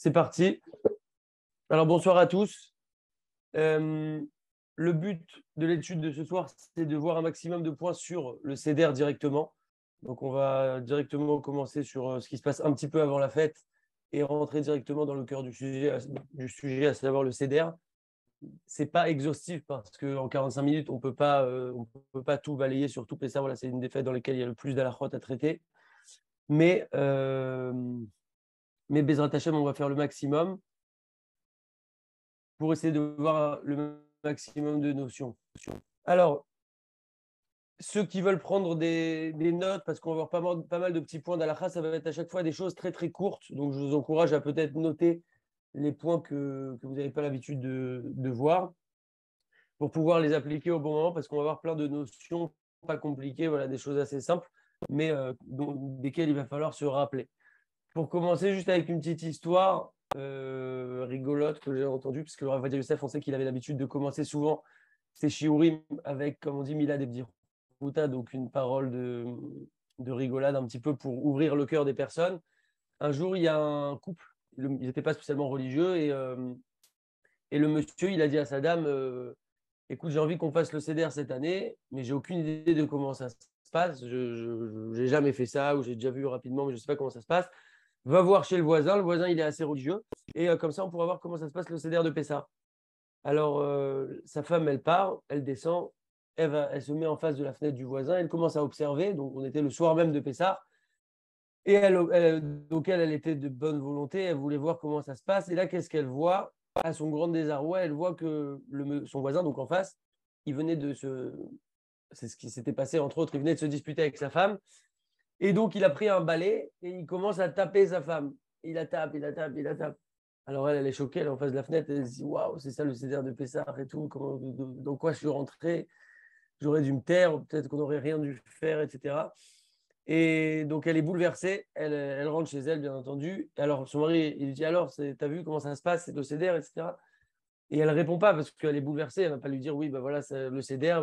C'est parti. Alors, bonsoir à tous. Le but de l'étude de ce soir, c'est de voir un maximum de points sur le CEDER directement. Donc, on va directement commencer sur ce qui se passe un petit peu avant la fête et rentrer directement dans le cœur du sujet, à savoir le CEDER. C'est pas exhaustif parce qu'en 45 minutes, on peut pas tout balayer sur tout Pessah. Voilà, c'est une des fêtes dans lesquelles il y a le plus d'halachot à traiter. Mais Bezrat Hashem, on va faire le maximum pour essayer de voir le maximum de notions. Alors, ceux qui veulent prendre des notes, parce qu'on va avoir pas mal de petits points d'halakha, ça va être à chaque fois des choses très très courtes. Donc, je vous encourage à peut-être noter les points que vous n'avez pas l'habitude de voir pour pouvoir les appliquer au bon moment, parce qu'on va avoir plein de notions pas compliquées, voilà, des choses assez simples, mais desquelles il va falloir se rappeler. Pour commencer, juste avec une petite histoire rigolote que j'ai entendue, parce que le Rav Ovadia Yosef, on sait qu'il avait l'habitude de commencer souvent ses shiurim avec, comme on dit, Mila Debdirouta, donc une parole de rigolade un petit peu pour ouvrir le cœur des personnes. Un jour, il y a un couple, ils n'étaient pas spécialement religieux, et le monsieur, il a dit à sa dame, écoute, j'ai envie qu'on fasse le CEDER cette année, mais j'ai aucune idée de comment ça se passe. Je n'ai jamais fait ça, ou j'ai déjà vu rapidement, mais je ne sais pas comment ça se passe. Va voir chez le voisin. Le voisin, il est assez religieux. Et comme ça, on pourra voir comment ça se passe le CEDER de Pessah. Alors, sa femme, elle part, elle descend, elle se met en face de la fenêtre du voisin, elle commence à observer. Donc, on était le soir même de Pessah. Et elle était de bonne volonté, elle voulait voir comment ça se passe. Et là, qu'est-ce qu'elle voit? À son grand désarroi, elle voit que son voisin, donc en face, il venait de se. C'est ce qui s'était passé, entre autres, il venait de se disputer avec sa femme. Et donc, il a pris un balai et il commence à taper sa femme. Il la tape, il la tape, il la tape. Alors, elle est choquée, elle est en face de la fenêtre, elle se dit waouh, c'est ça le CEDER de Pessah et tout. Dans quoi je suis rentré? J'aurais dû me taire, peut-être qu'on n'aurait rien dû faire, etc. Et donc, elle est bouleversée, elle rentre chez elle, bien entendu. Alors, son mari, il lui dit alors, t'as vu comment ça se passe, c'est le CEDER, etc. Et elle ne répond pas parce qu'elle est bouleversée. Elle ne va pas lui dire oui, ben voilà, le CEDER,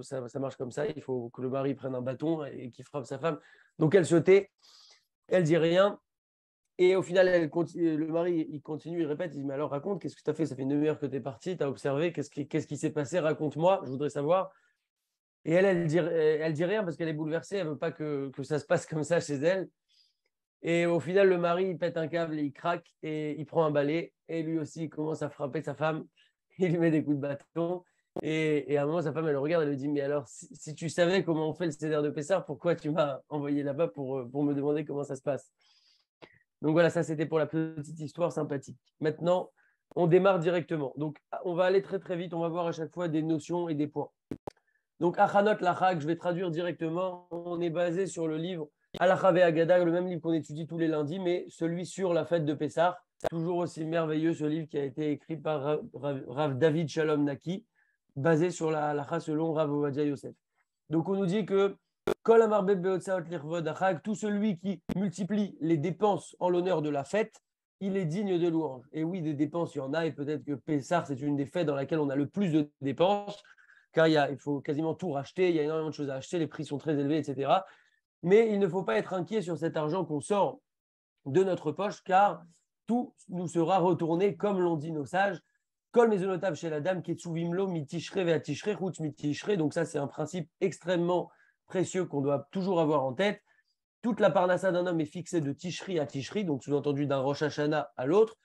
ça marche comme ça. Il faut que le mari prenne un bâton et qu'il frappe sa femme. Donc elle se tait, elle dit rien. Et au final, le mari, il continue, il répète, il dit mais alors raconte, qu'est-ce que tu as fait? Ça fait une demi-heure que tu es parti, tu as observé, qu'est-ce qui s'est passé? Raconte-moi, je voudrais savoir. Et elle dit rien parce qu'elle est bouleversée, elle ne veut pas que ça se passe comme ça chez elle. Et au final, le mari, il pète un câble, il craque et il prend un balai. Et lui aussi, il commence à frapper sa femme. Il lui met des coups de bâton. Et à un moment, sa femme, elle le regarde, elle lui dit mais alors, si tu savais comment on fait le CEDER de Pessah, pourquoi tu m'as envoyé là-bas pour me demander comment ça se passe? Donc voilà, ça, c'était pour la petite histoire sympathique. Maintenant, on démarre directement. Donc, on va aller très, très vite. On va voir à chaque fois des notions et des points. Donc, Achanot Lachak, je vais traduire directement. On est basé sur le livre Halacha Ve'Agada, le même livre qu'on étudie tous les lundis, mais celui sur la fête de Pessah. Toujours aussi merveilleux, ce livre qui a été écrit par Rav David Shalom Naki, basé sur la halacha selon Rav Ovadia Yosef. Donc, on nous dit que Kol Amarbe Beotzaot Lirvod Achag, tout celui qui multiplie les dépenses en l'honneur de la fête, il est digne de louange. Et oui, des dépenses, il y en a, et peut-être que Pessah, c'est une des fêtes dans laquelle on a le plus de dépenses, car il faut quasiment tout racheter, il y a énormément de choses à acheter, les prix sont très élevés, etc. Mais il ne faut pas être inquiet sur cet argent qu'on sort de notre poche, car tout nous sera retourné, comme l'ont dit nos sages. Kol mezonotav chez la dame, ketsuvimlo mitishre ve'atishre, chutz mitishre. Donc ça, c'est un principe extrêmement précieux qu'on doit toujours avoir en tête. Toute la parnassa d'un homme est fixée de tishri à tishri, donc sous-entendu d'un Rosh Hashanah à l'autre,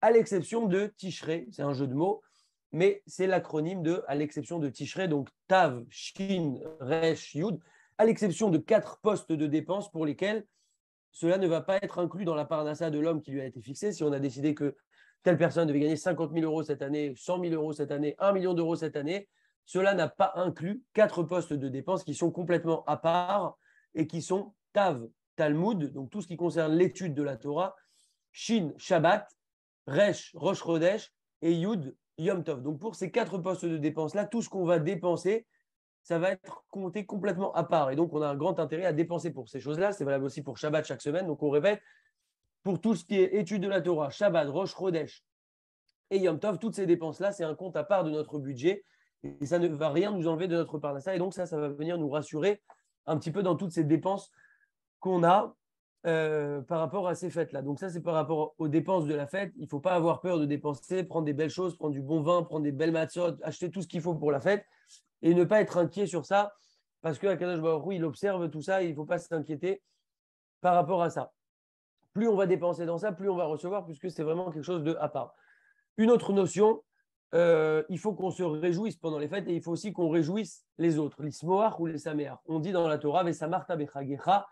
à l'exception de tishre, c'est un jeu de mots, mais c'est l'acronyme de à l'exception de tishre, donc tav, shin, resh, yud, à l'exception de 4 postes de dépenses pour lesquels cela ne va pas être inclus dans la parnassa de l'homme qui lui a été fixée. Si on a décidé que telle personne devait gagner 50 000 euros cette année, 100 000 euros cette année, 1 million d'euros cette année, cela n'a pas inclus 4 postes de dépenses qui sont complètement à part et qui sont Tav, Talmud, donc tout ce qui concerne l'étude de la Torah, Shin, Shabbat, Resh, Rosh Chodesh et Yud, Yom Tov. Donc pour ces 4 postes de dépenses-là, tout ce qu'on va dépenser, ça va être compté complètement à part. Et donc, on a un grand intérêt à dépenser pour ces choses-là. C'est valable aussi pour Shabbat chaque semaine. Donc, on répète, pour tout ce qui est étude de la Torah, Shabbat, Rosh Chodesh et Yom Tov, toutes ces dépenses-là, c'est un compte à part de notre budget. Et ça ne va rien nous enlever de notre parnassa. Et donc, ça va venir nous rassurer un petit peu dans toutes ces dépenses qu'on a. par rapport à ces fêtes-là. Donc ça, c'est par rapport aux dépenses de la fête. Il ne faut pas avoir peur de dépenser, prendre des belles choses, prendre du bon vin, prendre des belles matzot, acheter tout ce qu'il faut pour la fête et ne pas être inquiet sur ça parce qu'Akadosh Baruch Hu, il observe tout ça et il ne faut pas s'inquiéter par rapport à ça. Plus on va dépenser dans ça, plus on va recevoir puisque c'est vraiment quelque chose de à part. Une autre notion, il faut qu'on se réjouisse pendant les fêtes et il faut aussi qu'on réjouisse les autres, l'ismoach ou les saméach. On dit dans la Torah, Vesamarta bechagecha,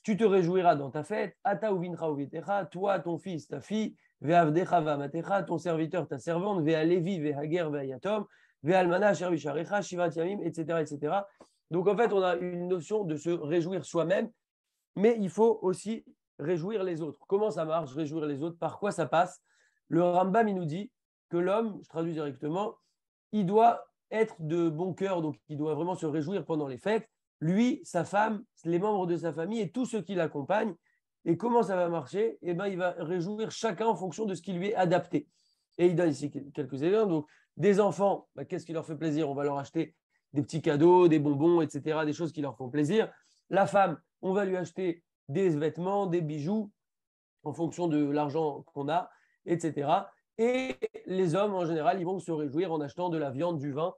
tu te réjouiras dans ta fête, ata uvincha uvitecha, toi, ton fils, ta fille, ve'avdecha ve'amatecha, ton serviteur, ta servante, ve'alevi, ve'hager, ve'ayatom, ve'almana asher visharecha, shivat yamim, etc., etc. Donc en fait, on a une notion de se réjouir soi-même, mais il faut aussi réjouir les autres. Comment ça marche, réjouir les autres? Par quoi ça passe? Le Rambam, il nous dit que l'homme, je traduis directement, il doit être de bon cœur, donc il doit vraiment se réjouir pendant les fêtes. Lui, sa femme, les membres de sa famille et tous ceux qui l'accompagnent. Et comment ça va marcher? Eh ben, il va réjouir chacun en fonction de ce qui lui est adapté. Et il donne ici quelques exemples. Donc, des enfants, bah, qu'est-ce qui leur fait plaisir? On va leur acheter des petits cadeaux, des bonbons, etc., des choses qui leur font plaisir. La femme, on va lui acheter des vêtements, des bijoux, en fonction de l'argent qu'on a, etc. Et les hommes, en général, ils vont se réjouir en achetant de la viande, du vin,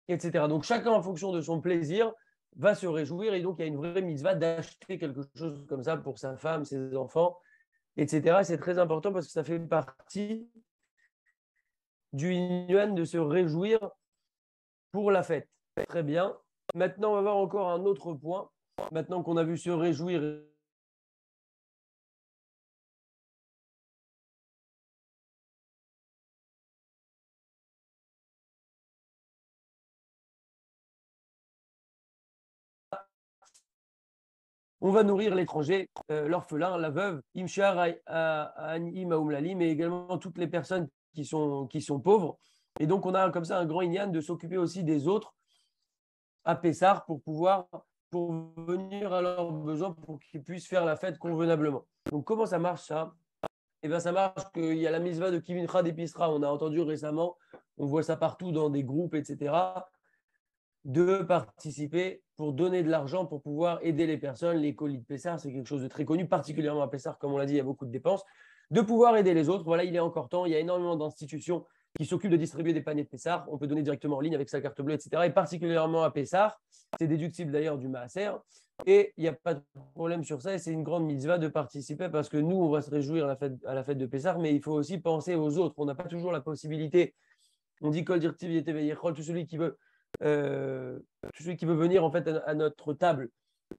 etc. Donc, chacun, en fonction de son plaisir, va se réjouir. Et donc, il y a une vraie mitzvah d'acheter quelque chose comme ça pour sa femme, ses enfants, etc. C'est très important parce que ça fait partie du Inyan de se réjouir pour la fête. Très bien. Maintenant, on va voir encore un autre point. Maintenant qu'on a vu se réjouir on va nourrir l'étranger, l'orphelin, la veuve, Imshar, Imaoumlali, mais également toutes les personnes qui sont pauvres. Et donc, on a comme ça un grand inyan de s'occuper aussi des autres à Pessar pour venir à leurs besoins, pour qu'ils puissent faire la fête convenablement. Donc, comment ça marche ça? Eh bien, ça marche qu'il y a la misva de Kivincha d'Episra. On a entendu récemment, on voit ça partout dans des groupes, etc., de participer pour donner de l'argent pour pouvoir aider les personnes. Les colis de Pessar, c'est quelque chose de très connu, particulièrement à Pessar, comme on l'a dit, il y a beaucoup de dépenses. De pouvoir aider les autres. Voilà, il est encore temps. Il y a énormément d'institutions qui s'occupent de distribuer des paniers de Pessar. On peut donner directement en ligne avec sa carte bleue, etc. Et particulièrement à Pessar, c'est déductible d'ailleurs du Maaser. Et il n'y a pas de problème sur ça. Et c'est une grande mitzvah de participer parce que nous, on va se réjouir à la fête de Pessar, mais il faut aussi penser aux autres. On n'a pas toujours la possibilité. On dit Kol Dirtiv Yeteveyechol, tout celui qui veut venir en fait à notre table.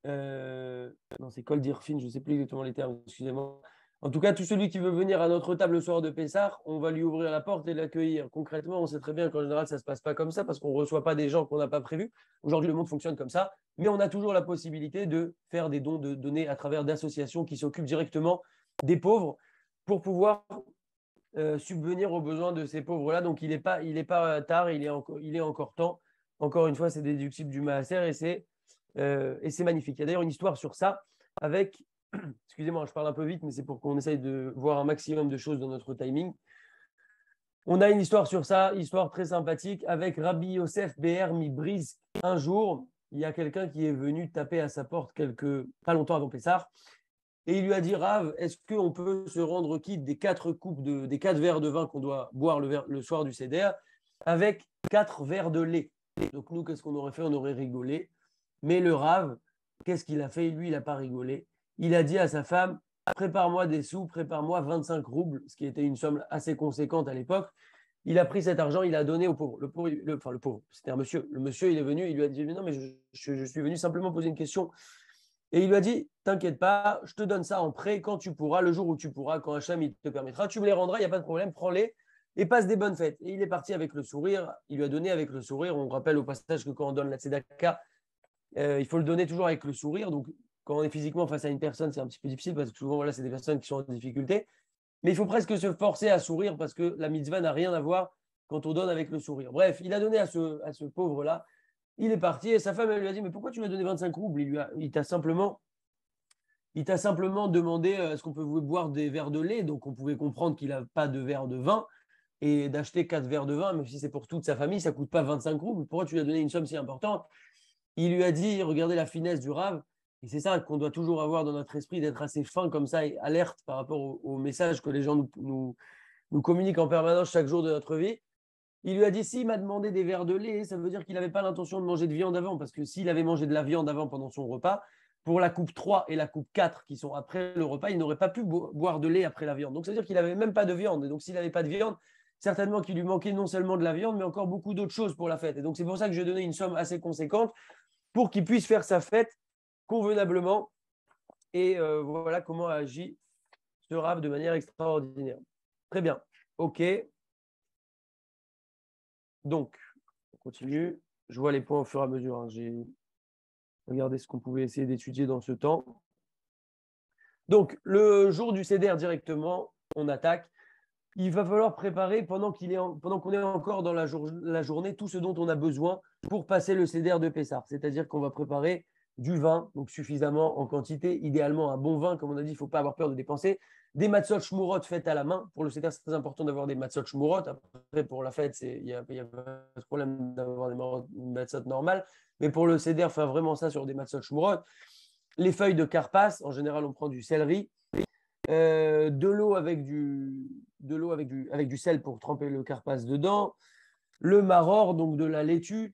Non, c'est Kol Dirfin, je ne sais plus exactement les termes, excusez-moi. En tout cas, tout celui qui veut venir à notre table le soir de Pessah, on va lui ouvrir la porte et l'accueillir. Concrètement, on sait très bien qu'en général, ça ne se passe pas comme ça parce qu'on ne reçoit pas des gens qu'on n'a pas prévus. Aujourd'hui, le monde fonctionne comme ça, mais on a toujours la possibilité de faire des dons, de donner à travers d'associations qui s'occupent directement des pauvres pour pouvoir subvenir aux besoins de ces pauvres-là. Donc, il est pas tard, il est encore temps. Encore une fois, c'est déductible du Maaser et c'est magnifique. Il y a d'ailleurs une histoire sur ça avec, excusez-moi, je parle un peu vite, mais c'est pour qu'on essaye de voir un maximum de choses dans notre timing. On a une histoire sur ça, histoire très sympathique, avec Rabbi Yosef Be'er Mibris. Un jour, il y a quelqu'un qui est venu taper à sa porte pas longtemps avant Pessah. Et il lui a dit, Rav, est-ce qu'on peut se rendre quitte des 4 verres de vin qu'on doit boire le soir du Seder avec 4 verres de lait? Donc nous, qu'est-ce qu'on aurait fait? On aurait rigolé. Mais le Rav, qu'est-ce qu'il a fait? Lui, il n'a pas rigolé. Il a dit à sa femme, prépare-moi des sous, prépare-moi 25 roubles, ce qui était une somme assez conséquente à l'époque. Il a pris cet argent, il a donné au pauvre. Le pauvre, c'était un monsieur. Le monsieur, il est venu, il lui a dit, non, mais je suis venu simplement poser une question. Et il lui a dit, t'inquiète pas, je te donne ça en prêt quand tu pourras, le jour où tu pourras, quand Hacham il te permettra, tu me les rendras, il n'y a pas de problème, prends-les et passe des bonnes fêtes. Et il est parti avec le sourire, il lui a donné avec le sourire. On rappelle au passage que quand on donne la tzedaka, il faut le donner toujours avec le sourire. Donc, quand on est physiquement face à une personne, c'est un petit peu difficile parce que souvent, voilà, c'est des personnes qui sont en difficulté. Mais il faut presque se forcer à sourire parce que la mitzvah n'a rien à voir quand on donne avec le sourire. Bref, il a donné à ce pauvre-là. Il est parti et sa femme, elle lui a dit, mais pourquoi tu m'as donné 25 roubles? Il t'a simplement demandé est-ce qu'on peut boire des verres de lait. Donc, on pouvait comprendre qu'il n'a pas de verre de vin et d'acheter 4 verres de vin, même si c'est pour toute sa famille, ça ne coûte pas 25 roubles. Pourquoi tu lui as donné une somme si importante? Il lui a dit, regardez la finesse du Rav, Et c'est ça qu'on doit toujours avoir dans notre esprit, d'être assez fin comme ça et alerte par rapport au message que les gens nous communiquent en permanence chaque jour de notre vie. Il lui a dit, s'il m'a demandé des verres de lait, ça veut dire qu'il n'avait pas l'intention de manger de viande avant, parce que s'il avait mangé de la viande avant pendant son repas, pour la coupe 3 et la coupe 4 qui sont après le repas, il n'aurait pas pu boire de lait après la viande. Donc, ça veut dire qu'il n'avait même pas de viande. Et donc, s'il n'avait pas de viande, certainement qu'il lui manquait non seulement de la viande, mais encore beaucoup d'autres choses pour la fête. Et donc, c'est pour ça que j'ai donné une somme assez conséquente pour qu'il puisse faire sa fête convenablement. Et voilà comment a agi ce Rav de manière extraordinaire. Très bien. OK. Donc, on continue. Je vois les points au fur et à mesure, hein. J'ai regardé ce qu'on pouvait essayer d'étudier dans ce temps. Donc, le jour du Seder directement, on attaque. Il va falloir préparer pendant qu'on est encore dans la journée tout ce dont on a besoin pour passer le Seder de Pessah. C'est-à-dire qu'on va préparer du vin, donc suffisamment en quantité, idéalement un bon vin, comme on a dit, il ne faut pas avoir peur de dépenser. Des matzot shmurot faites à la main. Pour le Seder, c'est très important d'avoir des matzot shmurot. Après, pour la fête, il n'y a pas de problème d'avoir des matzot normales. Mais pour le Seder, faire vraiment ça sur des matzot shmurot. Les feuilles de carpas, en général, on prend du céleri. De l'eau avec du sel pour tremper le carpas dedans. Le maror, donc de la laitue.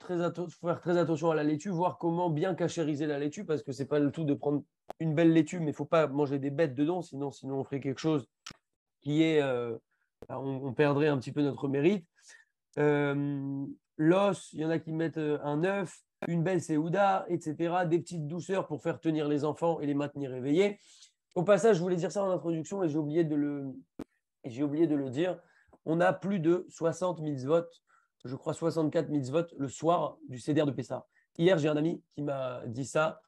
Faire très attention à la laitue, voir comment bien cachériser la laitue, parce que ce n'est pas le tout de prendre une belle laitue, mais il ne faut pas manger des bêtes dedans, sinon on ferait quelque chose qui est… on perdrait un petit peu notre mérite. L'os, il y en a qui mettent un œuf, une belle séouda, etc. Des petites douceurs pour faire tenir les enfants et les maintenir éveillés. Au passage, je voulais dire ça en introduction et j'ai oublié de le dire. On a plus de 60 mitzvot, je crois 64 mitzvot le soir du Seder de Pessah. Hier, j'ai un ami qui m'a dit ça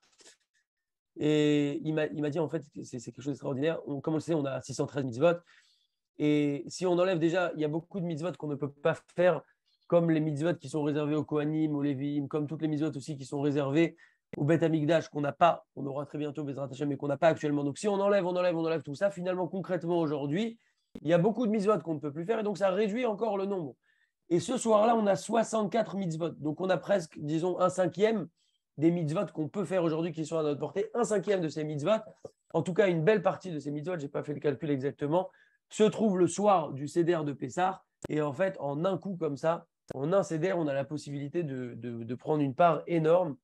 et il m'a dit en fait, c'est quelque chose d'extraordinaire. Comme on le sait, on a 613 mitzvot et si on enlève déjà, il y a beaucoup de mitzvot qu'on ne peut pas faire, comme les mitzvot qui sont réservés aux Kohanim, aux Lévim, comme toutes les mitzvot aussi qui sont réservées au Beth Amikdash qu'on n'a pas, on aura très bientôt Bezrat Hashem, mais qu'on n'a pas actuellement. Donc si on enlève tout ça, finalement, concrètement aujourd'hui, il y a beaucoup de mitzvot qu'on ne peut plus faire et donc ça réduit encore le nombre. Et ce soir-là, on a 64 mitzvot. Donc on a presque, disons, un cinquième des mitzvot qu'on peut faire aujourd'hui qui sont à notre portée. Un cinquième de ces mitzvot, en tout cas une belle partie de ces mitzvot, je n'ai pas fait le calcul exactement, se trouve le soir du Seder de Pessah. Et en fait, en un coup comme ça, en un Seder, on a la possibilité de prendre une part énorme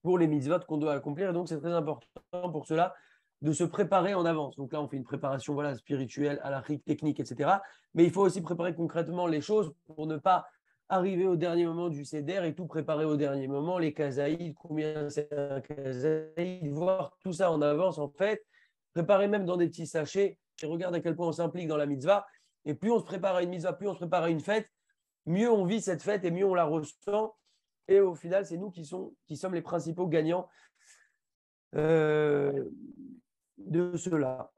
pour les mitzvot qu'on doit accomplir. Et donc, c'est très important pour cela de se préparer en avance. Donc là, on fait une préparation spirituelle, halachique, technique, etc. Mais il faut aussi préparer concrètement les choses pour ne pas arriver au dernier moment du Seder et tout préparer au dernier moment, les kazaïd, combien c'est un kazaïd, voir tout ça en avance, en fait. Préparer même dans des petits sachets. Et regarde à quel point on s'implique dans la mitzvah. Et plus on se prépare à une mitzvah, plus on se prépare à une fête, mieux on vit cette fête et mieux on la ressent. Et au final, c'est nous qui sommes les principaux gagnants de cela.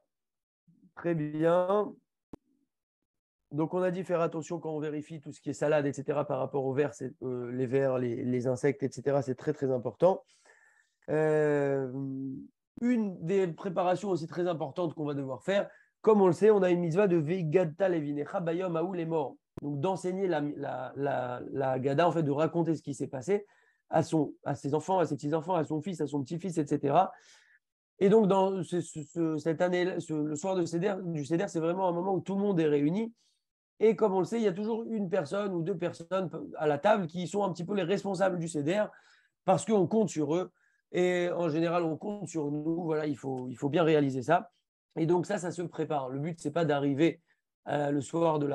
Très bien. Donc, on a dit faire attention quand on vérifie tout ce qui est salade, etc., par rapport aux vers, les vers, les insectes, etc., c'est très, très important. Une des préparations aussi très importantes qu'on va devoir faire, comme on le sait, on a une mitzvah de Veigadta Levinecha Bayom Aou les morts. Donc, d'enseigner la Gada, en fait, de raconter ce qui s'est passé à ses enfants, à ses petits-enfants, à son fils, à son petit-fils, etc. Et donc, dans cette année, le soir du Seder, c'est vraiment un moment où tout le monde est réuni. Et comme on le sait, il y a toujours une personne ou deux personnes à la table qui sont un petit peu les responsables du Seder parce qu'on compte sur eux. Et en général, on compte sur nous. Voilà, il faut bien réaliser ça. Et donc, ça se prépare. Le but, ce n'est pas d'arriver le soir du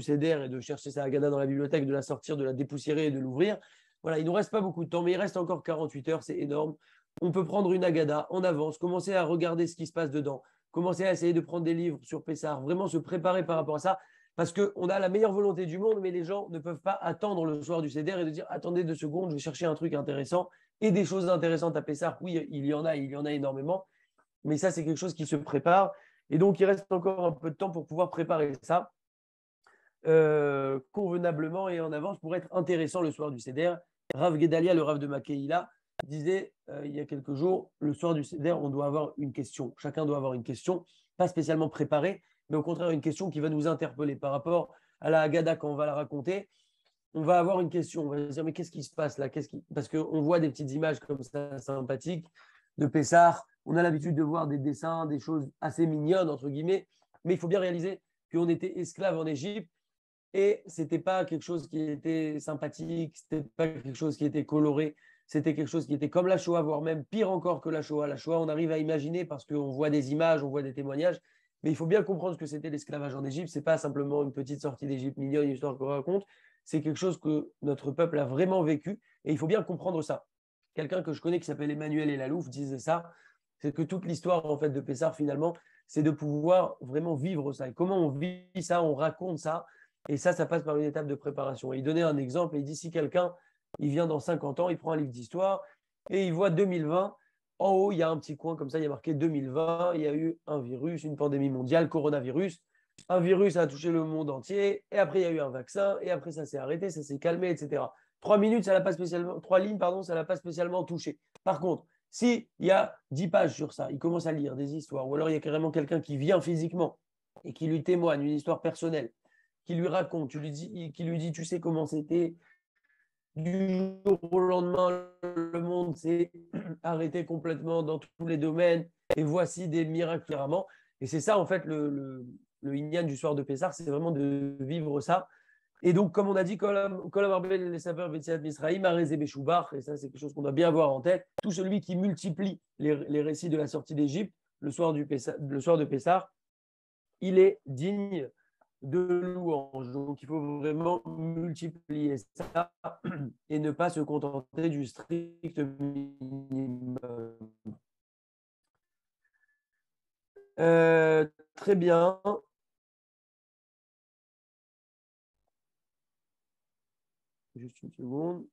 Seder et de chercher sa Haggadah dans la bibliothèque, de la sortir, de la dépoussiérer et de l'ouvrir. Voilà, il ne nous reste pas beaucoup de temps, mais il reste encore 48 heures, c'est énorme. On peut prendre une Haggadah en avance, commencer à regarder ce qui se passe dedans, commencer à essayer de prendre des livres sur Pessah, vraiment se préparer par rapport à ça, parce qu'on a la meilleure volonté du monde, mais les gens ne peuvent pas attendre le soir du Seder et de dire attendez 2 secondes, je vais chercher un truc intéressant et des choses intéressantes à Pessah. Oui, il y en a énormément, mais ça, c'est quelque chose qui se prépare. Et donc, il reste encore un peu de temps pour pouvoir préparer ça convenablement et en avance pour être intéressant le soir du Seder. Rav Gedalia, le Rav de Makeïla, disait il y a quelques jours, le soir du Seder, on doit avoir une question. Chacun doit avoir une question, pas spécialement préparée, mais au contraire une question qui va nous interpeller par rapport à la Haggadah quand on va la raconter. on va avoir une question. On va se dire, mais qu'est-ce qui se passe là? Parce qu'on voit des petites images comme ça sympathiques de Pessah. On a l'habitude de voir des dessins, des choses assez mignonnes, entre guillemets. Mais il faut bien réaliser qu'on était esclaves en Égypte et ce n'était pas quelque chose qui était sympathique, ce n'était pas quelque chose qui était coloré. C'était quelque chose qui était comme la Shoah, voire même pire encore que la Shoah. La Shoah, on arrive à imaginer parce qu'on voit des images, on voit des témoignages. Mais il faut bien comprendre ce que c'était l'esclavage en Égypte. Ce n'est pas simplement une petite sortie d'Égypte mignonne, une histoire qu'on raconte. C'est quelque chose que notre peuple a vraiment vécu. Et il faut bien comprendre ça. Quelqu'un que je connais qui s'appelle Emmanuel Elalouf disait ça. C'est que toute l'histoire en fait, de Pessah, finalement, c'est de pouvoir vraiment vivre ça. Et comment on vit ça, on raconte ça. Et ça passe par une étape de préparation. Et il donnait un exemple. Et il dit si quelqu'un il vient dans 50 ans, il prend un livre d'histoire et il voit 2020. En haut, il y a un petit coin comme ça, il y a marqué 2020. Il y a eu un virus, une pandémie mondiale, coronavirus. Un virus a touché le monde entier. Et après, il y a eu un vaccin. Et après, ça s'est arrêté, ça s'est calmé, etc. 3 minutes, ça l'a pas spécialement, 3 lignes, pardon, ça ne l'a pas spécialement touché. Par contre, s'il y a 10 pages sur ça, il commence à lire des histoires, ou alors il y a carrément quelqu'un qui vient physiquement et qui lui témoigne une histoire personnelle, qui lui raconte, qui lui dit, tu sais comment c'était, du jour au lendemain, le monde s'est arrêté complètement dans tous les domaines et voici des miracles clairement. Et c'est ça, en fait, le Inyan du soir de Pessah, c'est vraiment de vivre ça. Et donc, comme on a dit, Kolam Arbel les sapeurs Betsiat Misraïm, Arezé Beshubach, et ça, c'est quelque chose qu'on doit bien avoir en tête. Tout celui qui multiplie les récits de la sortie d'Égypte le soir de Pessah, il est digne de louange. Donc, il faut vraiment multiplier ça et ne pas se contenter du strict minimum. Très bien. Juste une seconde.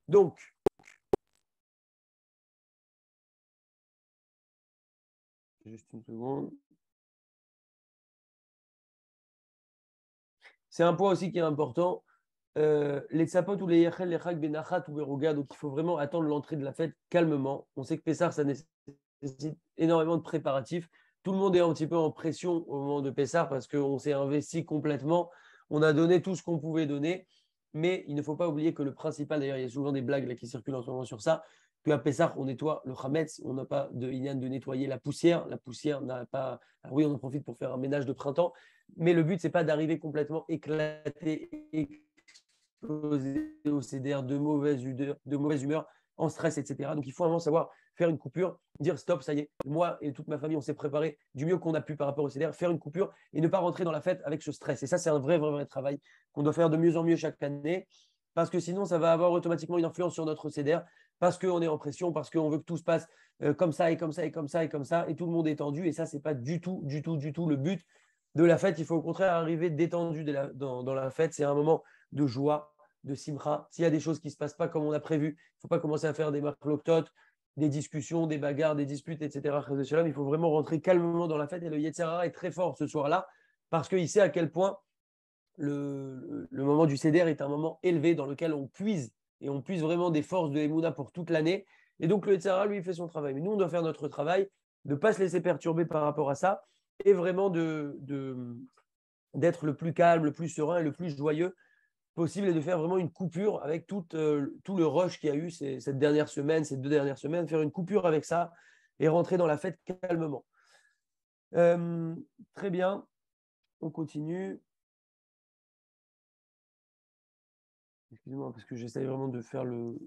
Donc, juste une seconde. C'est un point aussi qui est important. Les tsapotes ou les yachel, les chak, benachat ou beroga, donc il faut vraiment attendre l'entrée de la fête calmement. On sait que Pessah, ça nécessite énormément de préparatifs. Tout le monde est un petit peu en pression au moment de Pessah parce qu'on s'est investi complètement. On a donné tout ce qu'on pouvait donner. Mais il ne faut pas oublier que le principal, d'ailleurs, il y a souvent des blagues là, qui circulent en ce moment sur ça, qu'à Pessah, on nettoie le chametz, on n'a pas de inyan de nettoyer la poussière. La poussière n'a pas. Alors oui, on en profite pour faire un ménage de printemps, mais le but, c'est pas d'arriver complètement éclaté, explosé au CDR de mauvaise humeur, en stress, etc. Donc il faut vraiment savoir faire une coupure, dire stop, ça y est, moi et toute ma famille, on s'est préparé du mieux qu'on a pu par rapport au CDR, faire une coupure et ne pas rentrer dans la fête avec ce stress. Et ça, c'est un vrai travail qu'on doit faire de mieux en mieux chaque année, parce que sinon, ça va avoir automatiquement une influence sur notre CDR, parce qu'on est en pression, parce qu'on veut que tout se passe comme ça et comme ça et comme ça et comme ça, et tout le monde est tendu. Et ça, c'est pas du tout le but de la fête. Il faut au contraire arriver détendu dans la fête. C'est un moment de joie, de simra. S'il y a des choses qui ne se passent pas comme on a prévu, il ne faut pas commencer à faire des marloktot, des discussions, des bagarres, des disputes, etc. Il faut vraiment rentrer calmement dans la fête. Et le Yetzirah est très fort ce soir-là parce qu'il sait à quel point le moment du Seder est un moment élevé dans lequel on puise et on puise vraiment des forces de Emouna pour toute l'année. Et donc le Yetzirah, lui, il fait son travail. Mais nous, on doit faire notre travail, de ne pas se laisser perturber par rapport à ça et vraiment d'être le plus calme, le plus serein et le plus joyeux possible et de faire vraiment une coupure avec tout le rush qu'il y a eu cette dernière semaine, ces 2 dernières semaines, faire une coupure avec ça et rentrer dans la fête calmement. Euh, Très bien, on continue. Excusez-moi, parce que j'essaye vraiment de faire le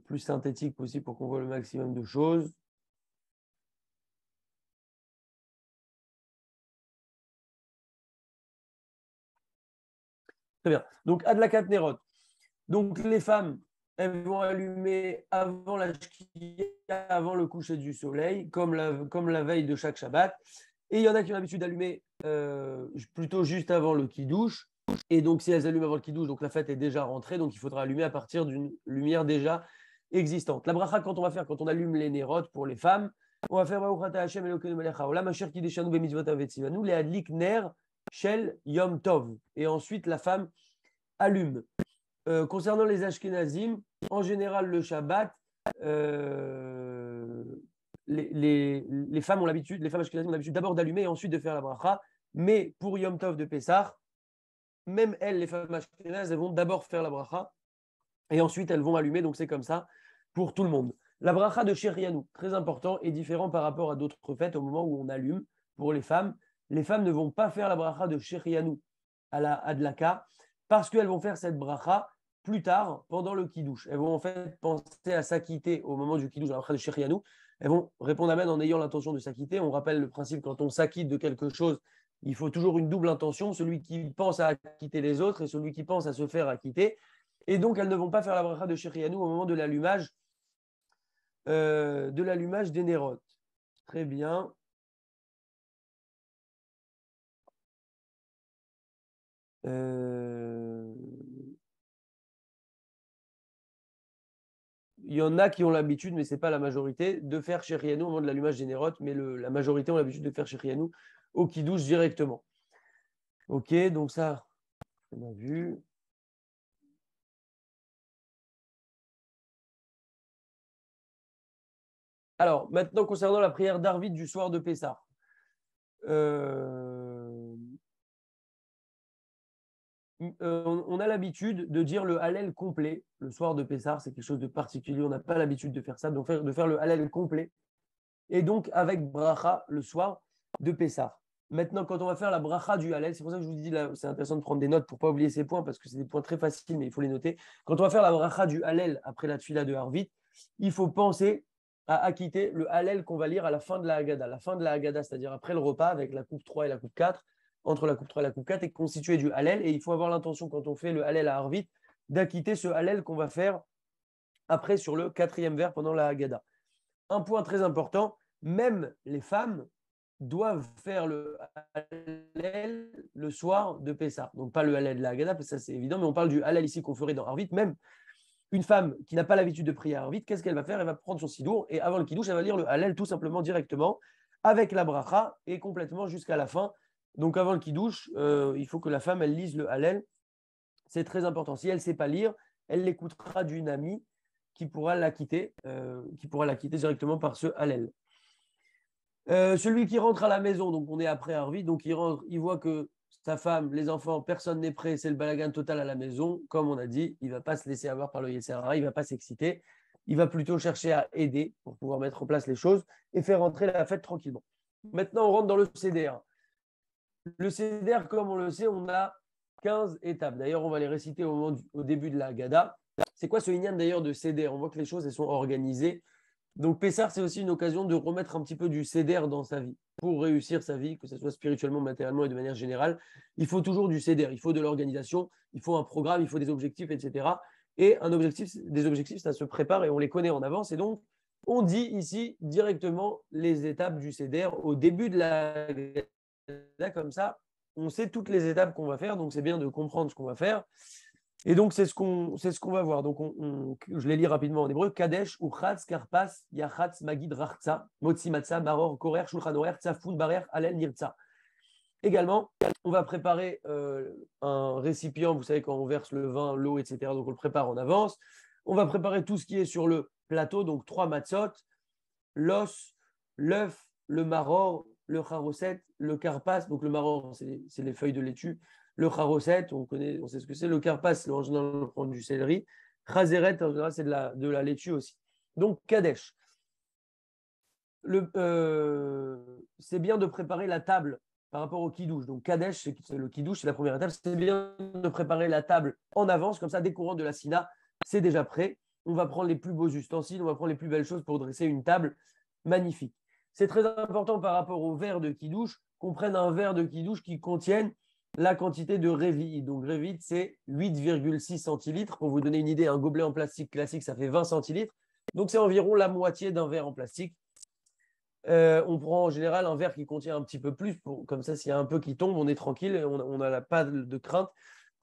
plus synthétique possible pour qu'on voit le maximum de choses. Très bien. Donc, Adlakat Nerot. Donc, les femmes, elles vont allumer avant la shkia, avant le coucher du soleil, comme la veille de chaque Shabbat. Et il y en a qui ont l'habitude d'allumer plutôt juste avant le kidouche. Et donc, si elles allument avant le kidouche, donc la fête est déjà rentrée, donc il faudra allumer à partir d'une lumière déjà existante. La bracha, quand on allume les nérotes pour les femmes, on va faire Baruch ata Hashem Elokeinu melech haolam asher kiddushanu b'mitzvotav v'tzivanu le'adlik ner shel yom tov. Et ensuite, la femme allume. Concernant les Ashkenazim, en général, le Shabbat, euh, les femmes ont l'habitude, les femmes Ashkenazim ont l'habitude d'abord d'allumer et ensuite de faire la bracha. Mais pour Yom Tov de Pessah, même elles, les femmes ashkénazes, elles vont d'abord faire la bracha et ensuite elles vont allumer. Donc c'est comme ça pour tout le monde. La bracha de Shérianou, très important, est différent par rapport à d'autres fêtes au moment où on allume pour les femmes. Les femmes ne vont pas faire la bracha de Shérianou à la Adlaka parce qu'elles vont faire cette bracha plus tard pendant le kidouche. Elles vont en fait penser à s'acquitter au moment du kidouche, la bracha de Shérianou. Elles vont répondre amen en ayant l'intention de s'acquitter. On rappelle le principe, quand on s'acquitte de quelque chose, il faut toujours une double intention, celui qui pense à acquitter les autres et celui qui pense à se faire acquitter. Et donc, elles ne vont pas faire la bracha de Shérianou au moment de l'allumage des nérotes. Très bien. Il y en a qui ont l'habitude, mais ce n'est pas la majorité, de faire Shérianou au moment de l'allumage des nérotes, mais la majorité ont l'habitude de faire Shérianou au kidouche directement. Ok, donc ça, on a vu. Alors, maintenant, concernant la prière d'Arvit du soir de Pessah. On a l'habitude de dire le Hallel complet le soir de Pessah. C'est quelque chose de particulier. On n'a pas l'habitude de faire ça, de faire le Hallel complet. Et donc, avec bracha le soir de Pessah. Maintenant, quand on va faire la bracha du Hallel, c'est pour ça que je vous dis, là, c'est intéressant de prendre des notes pour ne pas oublier ces points, parce que c'est des points très faciles, mais il faut les noter. Quand on va faire la bracha du Hallel après la tfila de Harvit, il faut penser à acquitter le Hallel qu'on va lire à la fin de la Haggadah. La fin de la Haggadah, c'est-à-dire après le repas, avec la coupe 3 et la coupe 4, entre la coupe 3 et la coupe 4, est constituée du Hallel. Et il faut avoir l'intention, quand on fait le Hallel à Harvit, d'acquitter ce Hallel qu'on va faire après sur le 4e vers pendant la Haggadah. Un point très important, même les femmes doivent faire le Hallel le soir de Pessah. Donc pas le Hallel de la Haggadah, parce que ça c'est évident, mais on parle du Hallel ici qu'on ferait dans Harvit. Même une femme qui n'a pas l'habitude de prier à Harvit, qu'est-ce qu'elle va faire? Elle va prendre son sidour et avant le kidouche, elle va lire le Hallel tout simplement directement avec la bracha et complètement jusqu'à la fin. Donc avant le kidouche, il faut que la femme elle lise le Hallel. C'est très important. Si elle ne sait pas lire, elle l'écoutera d'une amie qui pourra l'acquitter directement par ce Hallel. Celui qui rentre à la maison, donc on est après Harvit, donc il rentre, il voit que sa femme, les enfants, personne n'est prêt, c'est le balagan total à la maison. Comme on a dit, il ne va pas se laisser avoir par le Yetzer Hara, il ne va pas s'exciter, il va plutôt chercher à aider pour pouvoir mettre en place les choses et faire rentrer la fête tranquillement. Maintenant, on rentre dans le Seder. Le Seder, comme on le sait, on a 15 étapes. D'ailleurs, on va les réciter au début de la Haggadah. C'est quoi ce Inyan d'ailleurs de Seder? On voit que les choses elles sont organisées. Donc Pessah, c'est aussi une occasion de remettre un petit peu du Seder dans sa vie. Pour réussir sa vie, que ce soit spirituellement, matériellement et de manière générale, il faut toujours du Seder, il faut de l'organisation, il faut un programme, il faut des objectifs, etc. Et des objectifs, ça se prépare et on les connaît en avance. Et donc, on dit ici directement les étapes du Seder au début de la Haggadah, comme ça, on sait toutes les étapes qu'on va faire, donc c'est bien de comprendre ce qu'on va faire. Et donc, c'est ce qu'on va voir. Donc, je les lis rapidement en hébreu. Kadesh, Uchatz, Karpas, Yachatz, Magid, Rachza, Motzi, Matza, Maror, Korer, Shulchan Orer, Tzafun, Barer, Alel, Nirtza. Également, on va préparer un récipient. Vous savez, quand on verse le vin, l'eau, etc. Donc, on le prépare en avance. On va préparer tout ce qui est sur le plateau. Donc, 3 matzot, l'os, l'œuf, le maror, le charoset, le karpas. Donc, le maror, c'est les feuilles de laitue. Le charoset, on sait ce que c'est. Le karpas, en général, on prend du céleri. Chazeret, en général, c'est de la laitue aussi. Donc, Kadesh. C'est bien de préparer la table par rapport au kidouche. Donc, Kadesh, c'est le kidouche, c'est la première étape. C'est bien de préparer la table en avance, comme ça, dès qu'on rentre de la Sina, c'est déjà prêt. On va prendre les plus beaux ustensiles, on va prendre les plus belles choses pour dresser une table magnifique. C'est très important par rapport au verre de kidouche qu'on prenne un verre de kidouche qui contienne la quantité de révit. Donc, révit, c'est 8,6 centilitres. Pour vous donner une idée, un gobelet en plastique classique, ça fait 20 centilitres. Donc, c'est environ la moitié d'un verre en plastique. On prend en général un verre qui contient un petit peu plus. Comme ça, s'il y a un peu qui tombe, on est tranquille et on n'a pas de crainte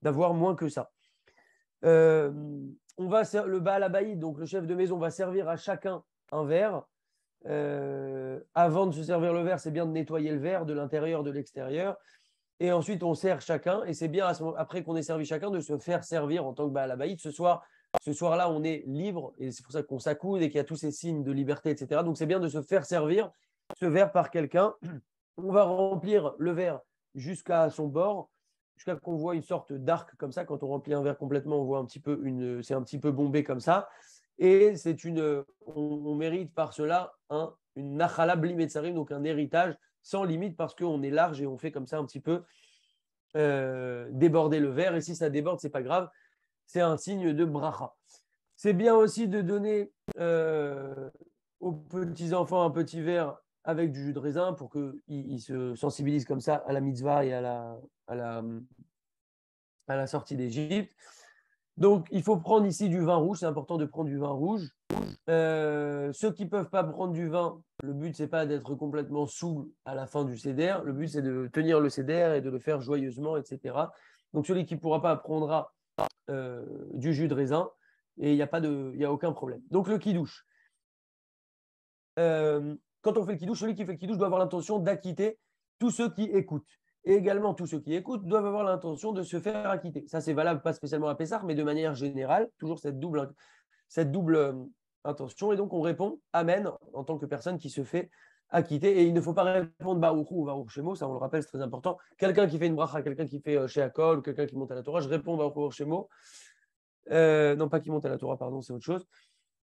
d'avoir moins que ça. Le Baal Habayit, donc le chef de maison, va servir à chacun un verre. Avant de se servir le verre, c'est bien de nettoyer le verre de l'intérieur, de l'extérieur. Et ensuite, on sert chacun. Et c'est bien, après qu'on ait servi chacun, de se faire servir en tant que Baal Habayit. Ce soir-là, on est libre. Et c'est pour ça qu'on s'accoude et qu'il y a tous ces signes de liberté, etc. Donc, c'est bien de se faire servir ce verre par quelqu'un. On va remplir le verre jusqu'à son bord. jusqu'à qu'on voit une sorte d'arc comme ça. Quand on remplit un verre complètement, on voit un petit peu c'est un petit peu bombé comme ça. Et on mérite par cela une nachala bli metzarim, donc un héritage sans limite parce qu'on est large et on fait comme ça un petit peu déborder le verre. Et si ça déborde, c'est pas grave. C'est un signe de bracha. C'est bien aussi de donner aux petits-enfants un petit verre avec du jus de raisin pour qu'ils se sensibilisent comme ça à la mitzvah et à la sortie d'Égypte. Donc, il faut prendre ici du vin rouge. C'est important de prendre du vin rouge. Ceux qui ne peuvent pas prendre du vin, le but, c'est pas d'être complètement saoul à la fin du seder. Le but, c'est de tenir le seder et de le faire joyeusement, etc. Donc, celui qui ne pourra pas prendra du jus de raisin et il n'y a aucun problème. Donc, le kidouche. Quand on fait le kidouche, celui qui fait le kidouche doit avoir l'intention d'acquitter tous ceux qui écoutent. Et également, tous ceux qui écoutent doivent avoir l'intention de se faire acquitter. Ça, c'est valable pas spécialement à Pessah, mais de manière générale, toujours cette double intention. Et donc, on répond Amen en tant que personne qui se fait acquitter. Et il ne faut pas répondre Baruch ou Baruch Shemo, ça on le rappelle, c'est très important. Quelqu'un qui fait une bracha, quelqu'un qui fait Sheakol, quelqu'un qui monte à la Torah, je réponds Baruch ou Shemo. Non, pas qui monte à la Torah, pardon, c'est autre chose.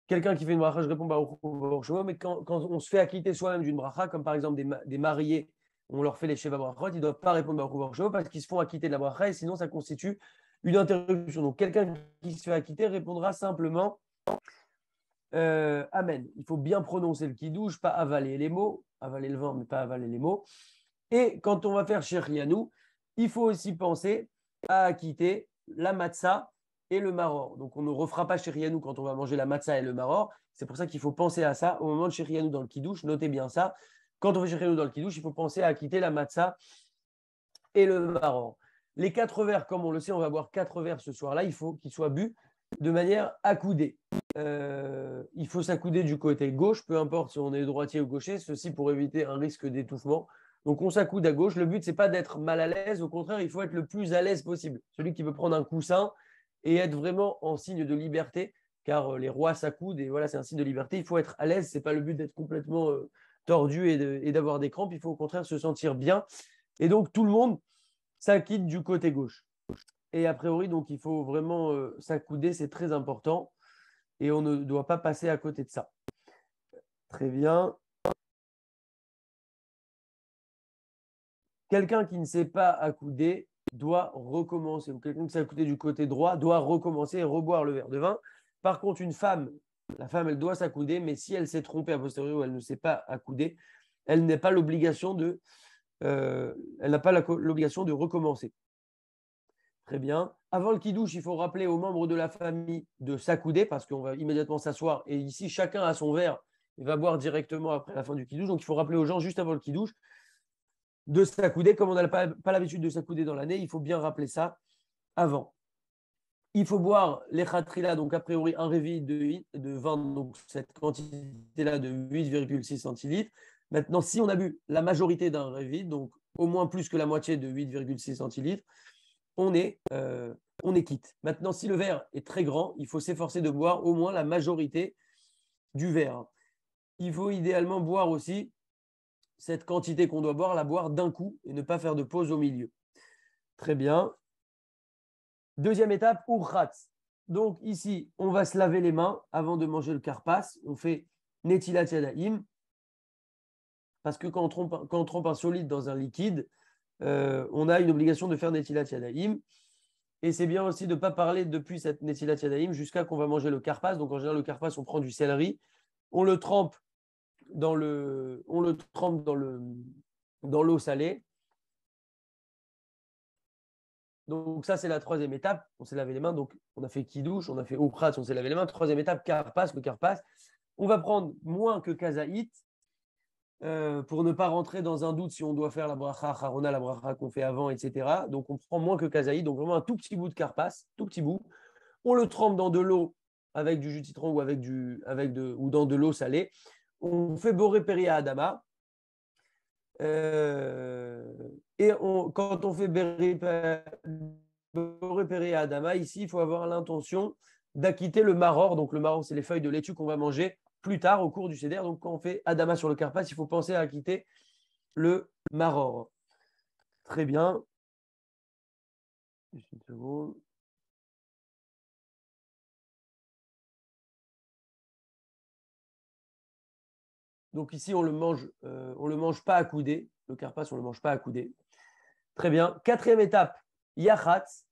Quelqu'un qui fait une bracha, je réponds Baruch ou Baruch Shemo. Mais quand on se fait acquitter soi-même d'une bracha, comme par exemple des mariés, on leur fait les Sheva Brachot, ils ne doivent pas répondre Baruch ou Baruch Shemo parce qu'ils se font acquitter de la bracha et sinon ça constitue une interruption. Donc quelqu'un qui se fait acquitter répondra simplement Amen. Il faut bien prononcer le kidouche, pas avaler les mots, avaler le vin, mais pas avaler les mots. Et quand on va faire Sherianou, il faut aussi penser à acquitter la matzah et le maror. Donc on ne refera pas Sherianou quand on va manger la matzah et le maror. C'est pour ça qu'il faut penser à ça au moment de Sherianou dans le kidouche. Notez bien ça. Quand on fait Sherianou dans le kidouche, il faut penser à acquitter la matzah et le maror. Les 4 verres, comme on le sait, on va boire 4 verres ce soir-là. Il faut qu'ils soient bu de manière accoudée. Il faut s'accouder du côté gauche, peu importe si on est droitier ou gaucher, ceci pour éviter un risque d'étouffement. Donc on s'accoude à gauche. Le but, c'est pas d'être mal à l'aise, au contraire, il faut être le plus à l'aise possible. Celui qui veut prendre un coussin et être vraiment en signe de liberté, car les rois s'accoudent et voilà, c'est un signe de liberté. Il faut être à l'aise, c'est pas le but d'être complètement tordu et d'avoir des crampes. Il faut au contraire se sentir bien. Et donc tout le monde s'acquitte du côté gauche. Et a priori, donc il faut vraiment s'accouder, c'est très important et on ne doit pas passer à côté de ça. Très bien. Quelqu'un qui ne sait pas accouder doit recommencer, ou quelqu'un qui s'est accoudé du côté droit doit recommencer et reboire le verre de vin. Par contre, la femme, elle doit s'accouder, mais si elle s'est trompée a posteriori ou elle ne s'est pas accoudée, elle n'a pas l'obligation de recommencer. Très bien. Avant le kidouche, il faut rappeler aux membres de la famille de s'accouder parce qu'on va immédiatement s'asseoir. Et ici, chacun a son verre et va boire directement après la fin du kidouche. Donc, il faut rappeler aux gens juste avant le kidouche de s'accouder. Comme on n'a pas l'habitude de s'accouder dans l'année, il faut bien rappeler ça avant. Il faut boire les khatrila, donc a priori un réveil de 20, donc cette quantité-là de 8,6 centilitres. Maintenant, si on a bu la majorité d'un réveil, donc au moins plus que la moitié de 8,6 centilitres, on est quitte. Maintenant, si le verre est très grand, il faut s'efforcer de boire au moins la majorité du verre. Il faut idéalement boire aussi cette quantité qu'on doit boire, la boire d'un coup et ne pas faire de pause au milieu. Très bien. Deuxième étape, urchatz. Donc ici, on va se laver les mains avant de manger le karpas. On fait netilat yadayim parce que quand on trempe un solide dans un liquide, on a une obligation de faire netilat yadayim. Et c'est bien aussi de ne pas parler depuis cette netilat yadayim jusqu'à qu'on va manger le karpas. Donc en général, le karpas, on prend du céleri, on le trempe dans l'eau salée. Donc ça, c'est la troisième étape. On s'est lavé les mains. Donc on a fait kidouche, on a fait ukratz, on s'est lavé les mains. Troisième étape, karpas, le karpas. On va prendre moins que kazaït pour ne pas rentrer dans un doute si on doit faire la bracha harona, la bracha qu'on fait avant, etc. Donc on prend moins que kazaït. Donc vraiment un tout petit bout de karpas, tout petit bout. On le trempe dans de l'eau avec du jus de citron ou dans de l'eau salée. On fait boré péria adama. Et quand on fait boré péria adama, ici, il faut avoir l'intention d'acquitter le maror. Donc le maror, c'est les feuilles de laitue qu'on va manger plus tard au cours du seder. Donc quand on fait adama sur le karpas, il faut penser à acquitter le maror. Très bien. seconde. Donc ici, on le mange pas à coudée. Le karpas, on le mange pas à coudée. Très bien. Quatrième étape, yachatz.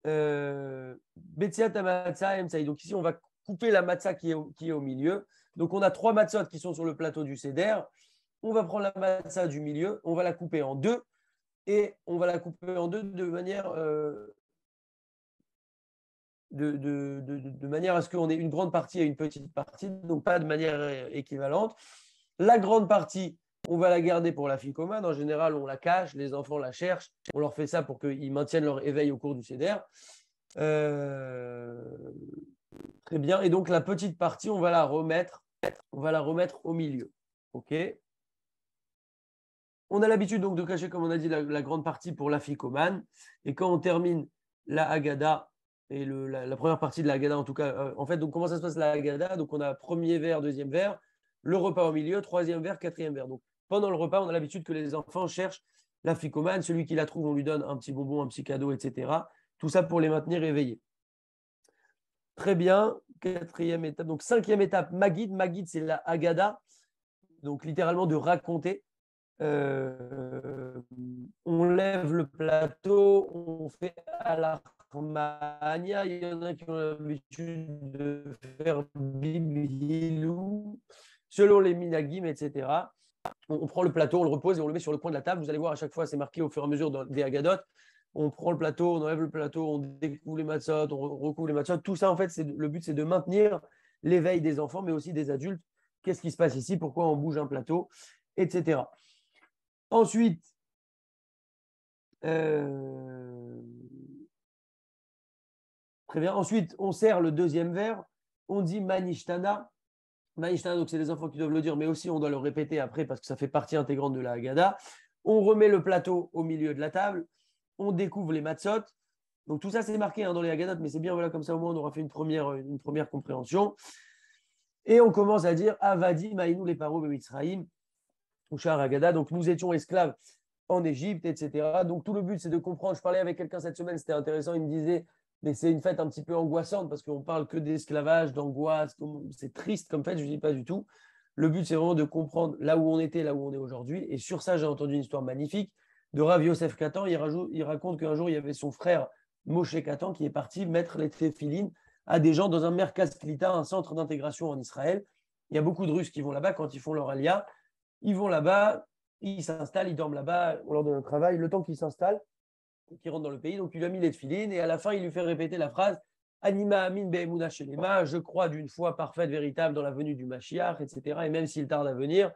Betsiat matzah emsaï. Donc ici, on va couper la matzah qui est au milieu. Donc on a 3 matzot qui sont sur le plateau du seder. On va prendre la matzah du milieu, on va la couper en 2 et on va la couper en 2 de manière de manière à ce qu'on ait une grande partie et une petite partie, donc pas de manière équivalente. La grande partie, on va la garder pour la ficomane. En général, on la cache, les enfants la cherchent. On leur fait ça pour qu'ils maintiennent leur éveil au cours du seder. Très bien. Et donc, la petite partie, on va la remettre au milieu. OK. On a l'habitude donc de cacher, comme on a dit, la grande partie pour la ficomane. Et quand on termine la Haggadah, et la première partie de la Haggadah, en tout cas, en fait, donc comment ça se passe la Haggadah? Donc, on a premier verre, deuxième verre, le repas au milieu, troisième verre, quatrième verre. Donc, pendant le repas, on a l'habitude que les enfants cherchent la ficomane. Celui qui la trouve, on lui donne un petit bonbon, un petit cadeau, etc. Tout ça pour les maintenir éveillés. Très bien. Quatrième étape. Donc, cinquième étape, Magid. Magid, c'est la Haggadah. Donc, littéralement, de raconter. On lève le plateau, on fait à la Rahmania. Il y en a qui ont l'habitude de faire Bibilou, selon les minagim, etc. On prend le plateau, on le repose et on le met sur le coin de la table. Vous allez voir, à chaque fois, c'est marqué au fur et à mesure des Haggadot. On prend le plateau, on enlève le plateau, on découvre les matzot, on recouvre les matzot. Tout ça, en fait, le but, c'est de maintenir l'éveil des enfants, mais aussi des adultes. Qu'est-ce qui se passe ici? Pourquoi on bouge un plateau, etc. Ensuite, très bien. Ensuite, on sert le deuxième verre. On dit Manishtana. Manishtana, donc c'est les enfants qui doivent le dire, mais aussi on doit le répéter après parce que ça fait partie intégrante de la Haggadah. On remet le plateau au milieu de la table. On découvre les matzot. Donc tout ça, c'est marqué dans les Haggadot, mais c'est bien, voilà, comme ça au moins on aura fait une première compréhension. Et on commence à dire Avadi Maïnou les paro Mitzraïm, ou Shar Haggadah. Donc nous étions esclaves en Égypte, etc. Donc tout le but, c'est de comprendre. Je parlais avec quelqu'un cette semaine, c'était intéressant. Il me disait, mais c'est une fête un petit peu angoissante parce qu'on parle que d'esclavage, d'angoisse. C'est triste comme fête. Je ne dis pas du tout. Le but, c'est vraiment de comprendre là où on était, là où on est aujourd'hui. Et sur ça, j'ai entendu une histoire magnifique de Rav Yosef Katan. Il raconte qu'un jour, il y avait son frère Moshe Katan qui est parti mettre les téphilines à des gens dans un Merkaz Klita, un centre d'intégration en Israël. Il y a beaucoup de Russes qui vont là-bas quand ils font leur alia. Ils vont là-bas, ils s'installent, ils dorment là-bas, on leur donne un travail. Le temps qu'ils s'installent, qu'ils rentrent dans le pays, donc il lui a mis les tefilines et à la fin, il lui fait répéter la phrase Anima amin be'emuna shelema, je crois d'une foi parfaite, véritable dans la venue du Mashiach, etc. Et même s'il tarde à venir,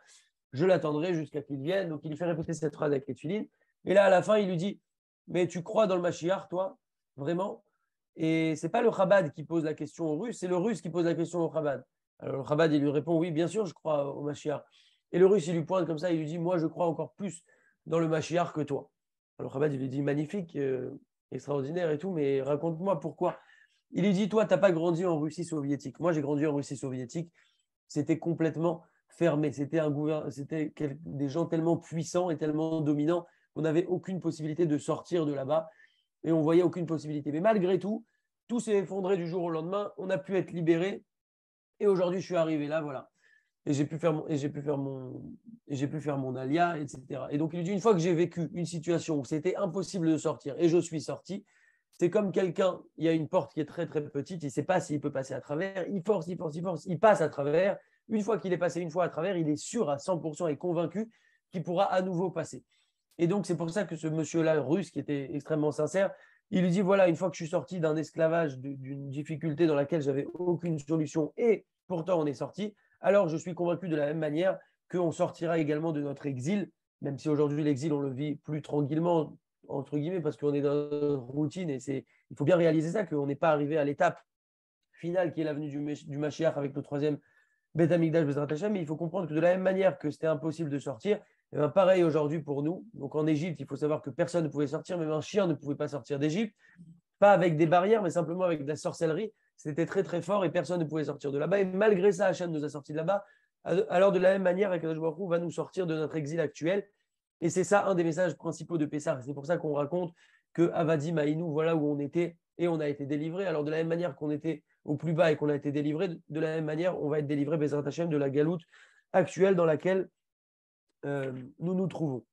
je l'attendrai jusqu'à qu'il vienne. Donc il lui fait répéter cette phrase avec les tefilines. Et là, à la fin, il lui dit mais tu crois dans le Mashiach, toi? Vraiment? Et c'est pas le Chabad qui pose la question aux Russes, c'est le Russe qui pose la question au Chabad. Alors le Chabad, il lui répond oui, bien sûr, je crois au Mashiach. Et le Russe, il lui pointe comme ça, il lui dit moi, je crois encore plus dans le Mashiach que toi. Alors le Chabad, il lui dit magnifique, extraordinaire et tout, mais raconte-moi pourquoi. Il lui dit toi, tu n'as pas grandi en Russie soviétique. Moi, j'ai grandi en Russie soviétique. C'était complètement fermé. C'était des gens tellement puissants et tellement dominants qu'on n'avait aucune possibilité de sortir de là-bas et on voyait aucune possibilité. Mais malgré tout, tout s'est effondré du jour au lendemain. On a pu être libéré. Et aujourd'hui, je suis arrivé là, voilà. Et j'ai pu faire mon alia, etc. Et donc, il lui dit, une fois que j'ai vécu une situation où c'était impossible de sortir et je suis sorti, c'est comme quelqu'un, il y a une porte qui est très, très petite, il ne sait pas s'il peut passer à travers, il force, il passe à travers. Une fois qu'il est passé une fois à travers, il est sûr à 100% et convaincu qu'il pourra à nouveau passer. Et donc, c'est pour ça que ce monsieur-là, russe, qui était extrêmement sincère, il lui dit, voilà, une fois que je suis sorti d'un esclavage, d'une difficulté dans laquelle j'avais aucune solution, et pourtant on est sorti, alors je suis convaincu de la même manière qu'on sortira également de notre exil, même si aujourd'hui l'exil, on le vit plus tranquillement, entre guillemets, parce qu'on est dans notre routine, et il faut bien réaliser ça, qu'on n'est pas arrivé à l'étape finale qui est l'avenue du Mashiach avec le troisième Beth Amikdash Bezrat Hashem, mais il faut comprendre que de la même manière que c'était impossible de sortir, et bien pareil aujourd'hui pour nous. Donc en Égypte, il faut savoir que personne ne pouvait sortir, même un chien ne pouvait pas sortir d'Égypte, pas avec des barrières, mais simplement avec de la sorcellerie. C'était très très fort et personne ne pouvait sortir de là-bas. Et malgré ça, Hachem nous a sortis de là-bas. Alors de la même manière, Akadosh Baruch Hu va nous sortir de notre exil actuel. Et c'est ça un des messages principaux de Pessah. C'est pour ça qu'on raconte que Avadim Aïnou, voilà où on était et on a été délivré. Alors, de la même manière qu'on était au plus bas et qu'on a été délivré, de la même manière, on va être délivré, Bezrat Hashem, de la galoute actuelle dans laquelle nous nous trouvons.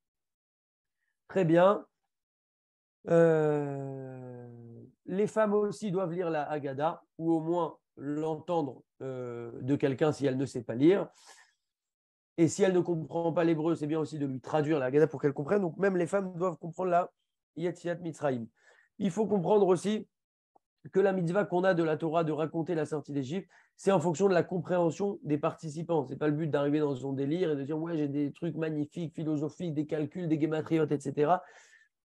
Très bien. Les femmes aussi doivent lire la Haggadah, ou au moins l'entendre de quelqu'un si elle ne sait pas lire. Et si elle ne comprend pas l'hébreu, c'est bien aussi de lui traduire la Haggadah pour qu'elle comprenne. Donc même les femmes doivent comprendre la Yetziat Mitzrayim. Il faut comprendre aussi que la mitzvah qu'on a de la Torah de raconter la sortie d'Égypte, c'est en fonction de la compréhension des participants. Ce n'est pas le but d'arriver dans son délire et de dire ouais, j'ai des trucs magnifiques, philosophiques, des calculs, des gématriotes, etc.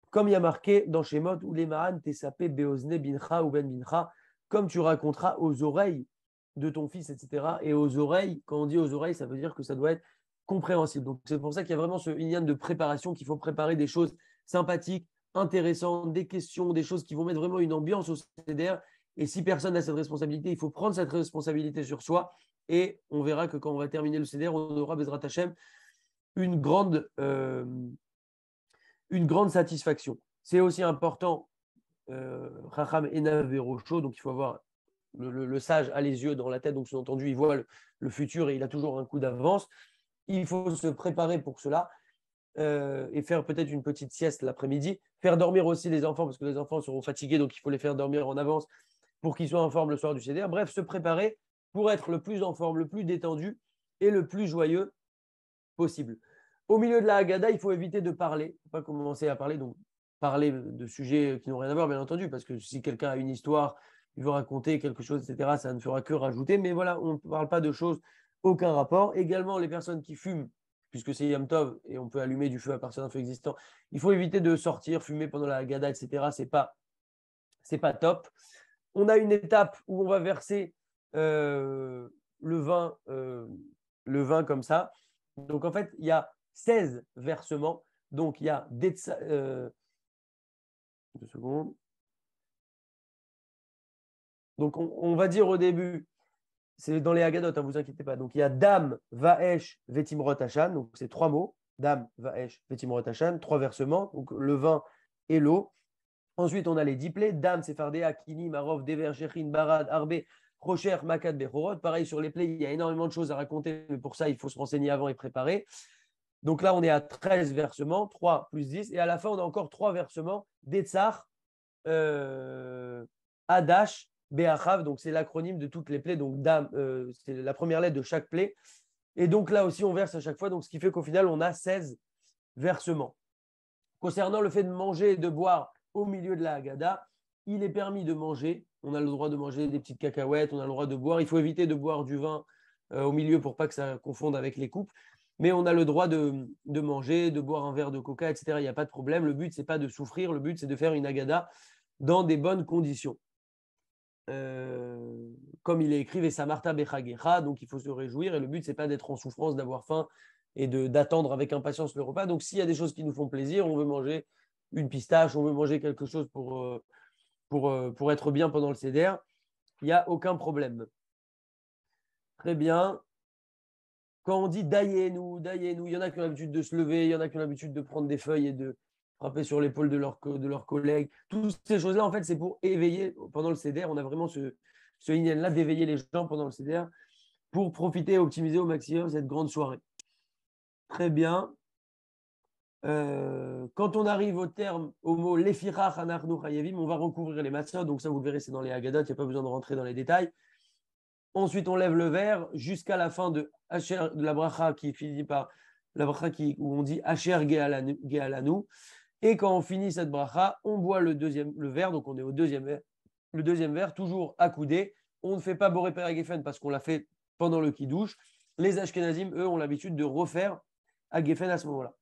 Comme il y a marqué dans Shemot, ou les Mahan, Tesapé, Beozne, Bincha ou Ben Bincha, comme tu raconteras aux oreilles de ton fils, etc. Et aux oreilles, quand on dit aux oreilles, ça veut dire que ça doit être compréhensible. Donc c'est pour ça qu'il y a vraiment ce inyan de préparation, qu'il faut préparer des choses sympathiques, intéressantes, des questions, des choses qui vont mettre vraiment une ambiance au CDR. Et si personne n'a cette responsabilité, il faut prendre cette responsabilité sur soi. Et on verra que quand on va terminer le CDR, on aura Bezrat Hashem une grande satisfaction. C'est aussi important, Chacham Enav Verocho, donc il faut avoir le sage a les yeux dans la tête, donc sous-entendu, il voit le futur et il a toujours un coup d'avance. Il faut se préparer pour cela et faire peut-être une petite sieste l'après-midi. Faire dormir aussi les enfants, parce que les enfants seront fatigués, donc il faut les faire dormir en avance pour qu'ils soient en forme le soir du CDR. Bref, se préparer pour être le plus en forme, le plus détendu et le plus joyeux possible. Au milieu de la Haggadah, il faut éviter de parler. Il ne faut pas commencer à parler, donc parler de sujets qui n'ont rien à voir, bien entendu, parce que si quelqu'un a une histoire, il veut raconter quelque chose, etc., ça ne fera que rajouter. Mais voilà, on ne parle pas de choses, aucun rapport. Également, les personnes qui fument, puisque c'est Yom Tov et on peut allumer du feu à partir d'un feu existant, il faut éviter de sortir, fumer pendant la Haggadah, etc. C'est pas top. On a une étape où on va verser le vin comme ça. Donc en fait, il y a 16 versements. Donc il y a 2 secondes. Donc on va dire au début, c'est dans les Haggadot, ne vous inquiétez pas. Donc il y a Dam, Vaesh, Vetimrot Hashan. Donc c'est 3 mots. Dam, Vaesh, Vetimrot Hashan. 3 versements. Donc le vin et l'eau. Ensuite, on a les 10 plaies. Dam, Sefardea, Kini, Marov, Dever, Shechin, Barad, Arbe, Rocher, Makad, Bechorot. Pareil sur les plaies, il y a énormément de choses à raconter, mais pour ça, il faut se renseigner avant et préparer. Donc là, on est à 13 versements, 3 plus 10. Et à la fin, on a encore 3 versements, Detzar, Adash, Beachav. Donc c'est l'acronyme de toutes les plaies. Donc Dam, c'est la première lettre de chaque plaie. Et donc là aussi, on verse à chaque fois. Donc ce qui fait qu'au final, on a 16 versements. Concernant le fait de manger et de boire au milieu de la Haggadah, il est permis de manger. On a le droit de manger des petites cacahuètes, on a le droit de boire. Il faut éviter de boire du vin au milieu pour pas que ça confonde avec les coupes. Mais on a le droit de manger, de boire un verre de coca, etc. Il n'y a pas de problème. Le but, ce n'est pas de souffrir. Le but, c'est de faire une Haggadah dans des bonnes conditions. Comme il est écrit, Vesamarta Bechagecha, donc il faut se réjouir. Et le but, ce n'est pas d'être en souffrance, d'avoir faim et d'attendre avec impatience le repas. Donc, s'il y a des choses qui nous font plaisir, on veut manger une pistache, on veut manger quelque chose pour être bien pendant le CDR, il n'y a aucun problème. Très bien. Quand on dit Dayenu, il y en a qui ont l'habitude de se lever, il y en a qui ont l'habitude de prendre des feuilles et de frapper sur l'épaule de leurs collègues. Toutes ces choses-là, en fait, c'est pour éveiller pendant le CDR. On a vraiment ce là d'éveiller les gens pendant le CDR pour profiter et optimiser au maximum cette grande soirée. Très bien. Quand on arrive au terme, au mot Lefirach Anachnu Chayevim, on va recouvrir les matzot. Donc ça, vous le verrez, c'est dans les Haggadot, il n'y a pas besoin de rentrer dans les détails. Ensuite, on lève le verre jusqu'à la fin de la bracha qui finit par la bracha où on dit Asher Gealanu. Et quand on finit cette bracha, on boit le verre, donc on est au deuxième verre. Le deuxième verre, toujours accoudé. On ne fait pas Boré Peragefen parce qu'on l'a fait pendant le Kiddush. Les Ashkenazim, eux, ont l'habitude de refaire à Geffen à ce moment-là.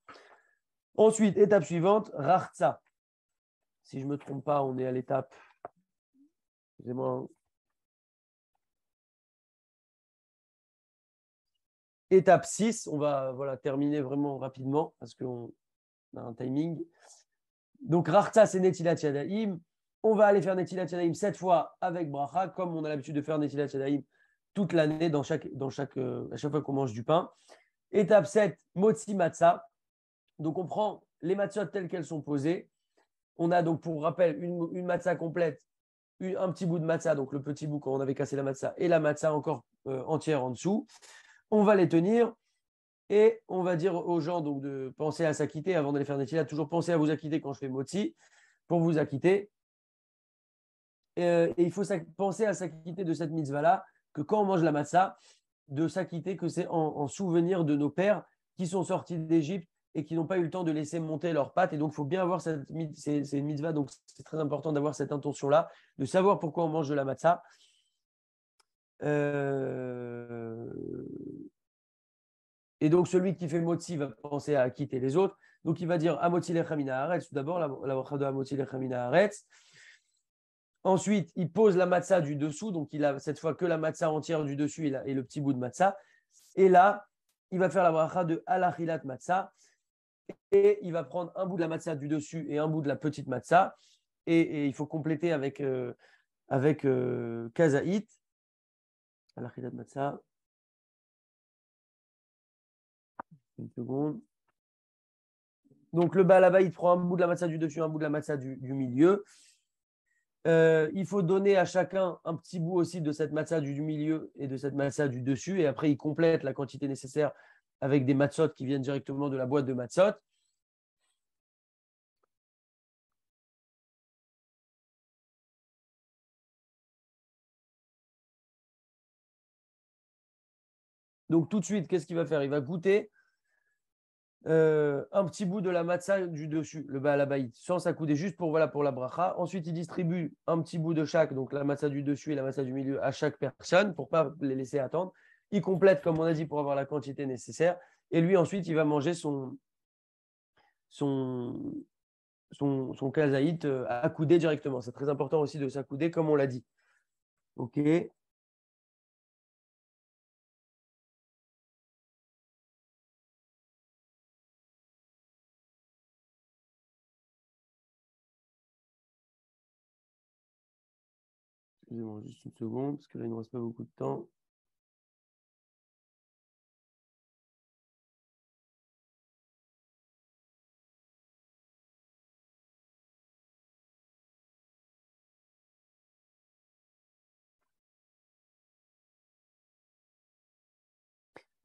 Ensuite, étape suivante, Rartza. Si je ne me trompe pas, on est à l'étape. Excusez-moi. Étape 6, on va terminer vraiment rapidement parce qu'on a un timing. Donc, Rartza, c'est Netilat Yadayim. On va aller faire Netilat Yadayim 7 fois avec Bracha, comme on a l'habitude de faire Netilat Yadayim toute l'année à chaque fois qu'on mange du pain. Étape 7, Motzi Matzah. Donc, on prend les matzot telles qu'elles sont posées On a donc, pour rappel, une matzah complète, un petit bout de matzah, donc le petit bout quand on avait cassé la matzah, et la matzah encore entière en dessous. On va les tenir et on va dire aux gens donc, de penser à s'acquitter avant d'aller faire Netilat. Toujours penser à vous acquitter quand je fais Motzi, pour vous acquitter. Et il faut penser à s'acquitter de cette mitzvah-là, que quand on mange la matzah, de s'acquitter que c'est en souvenir de nos pères qui sont sortis d'Égypte et qui n'ont pas eu le temps de laisser monter leurs pattes. Et donc, il faut bien avoir c'est une mitzvah, donc c'est très important d'avoir cette intention-là, de savoir pourquoi on mange de la matzah. Et donc, celui qui fait motzi va penser à quitter les autres. Donc, il va dire Amotzi lechamina haaretz. Tout d'abord, la bracha de Amotzi lechamina haaretz. Ensuite, il pose la matzah du dessous. Donc, il a cette fois que la matzah entière du dessus et le petit bout de matzah. Et là, il va faire la bracha de alachilat matzah. Et il va prendre un bout de la matzah du dessus et un bout de la petite matzah. Et il faut compléter avec kazaït. Alachilat matzah. Une seconde. Donc, le Baal il prend un bout de la matzah du dessus, un bout de la matzah du milieu. Il faut donner à chacun un petit bout aussi de cette matzah du milieu et de cette matzah du dessus. Et après, il complète la quantité nécessaire avec des matzot qui viennent directement de la boîte de matzot. Donc, tout de suite, qu'est-ce qu'il va faire? Il va goûter un petit bout de la matzah du dessus, le Baal Habayit, sans s'accouder, juste pour la bracha. Ensuite, il distribue un petit bout de chaque, donc la matzah du dessus et la matzah du milieu, à chaque personne pour ne pas les laisser attendre. Il complète, comme on a dit, pour avoir la quantité nécessaire. Et lui, ensuite, il va manger son kazaït accoudé directement. C'est très important aussi de s'accouder, comme on l'a dit. OK. Excusez-moi, juste une seconde, parce que là, il ne nous reste pas beaucoup de temps.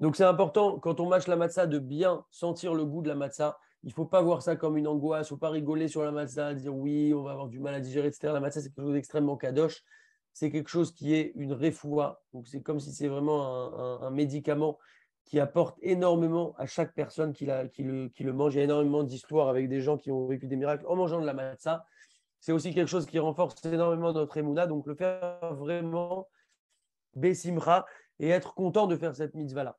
Donc, c'est important, quand on mâche la matzah, de bien sentir le goût de la matzah. Il ne faut pas voir ça comme une angoisse, il ne faut pas rigoler sur la matzah, dire oui, on va avoir du mal à digérer, etc. La matzah, c'est quelque chose d'extrêmement kadosh. C'est quelque chose qui est une refoua. Donc, c'est comme si c'est vraiment un médicament qui apporte énormément à chaque personne qui le mange. Il y a énormément d'histoires avec des gens qui ont vécu des miracles en mangeant de la matzah. C'est aussi quelque chose qui renforce énormément notre émouna. Donc, le faire vraiment, bessimra, et être content de faire cette mitzvah-là.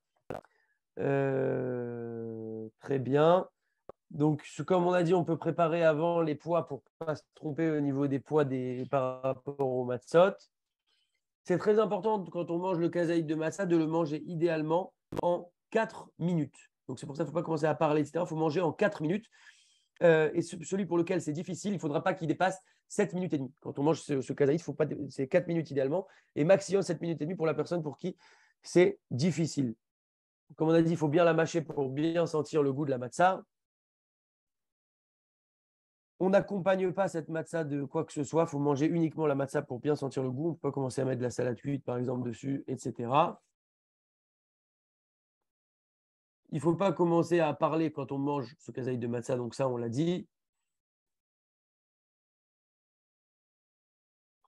Très bien. Donc, comme on a dit, on peut préparer avant les poids pour ne pas se tromper au niveau des poids par rapport au matzot. C'est très important quand on mange le kazaït de matzah de le manger idéalement en 4 minutes. Donc, c'est pour ça qu'il ne faut pas commencer à parler, etc. Il faut manger en 4 minutes. Et celui pour lequel c'est difficile, il ne faudra pas qu'il dépasse 7 minutes et demie. Quand on mange ce kazaït, c'est 4 minutes idéalement. Et maximum 7 minutes et demie pour la personne pour qui c'est difficile. Comme on a dit, il faut bien la mâcher pour bien sentir le goût de la matzah. On n'accompagne pas cette matzah de quoi que ce soit. Il faut manger uniquement la matzah pour bien sentir le goût. On ne peut pas commencer à mettre de la salade cuite, par exemple, dessus, etc. Il ne faut pas commencer à parler quand on mange ce kazaï de matzah. Donc ça, on l'a dit.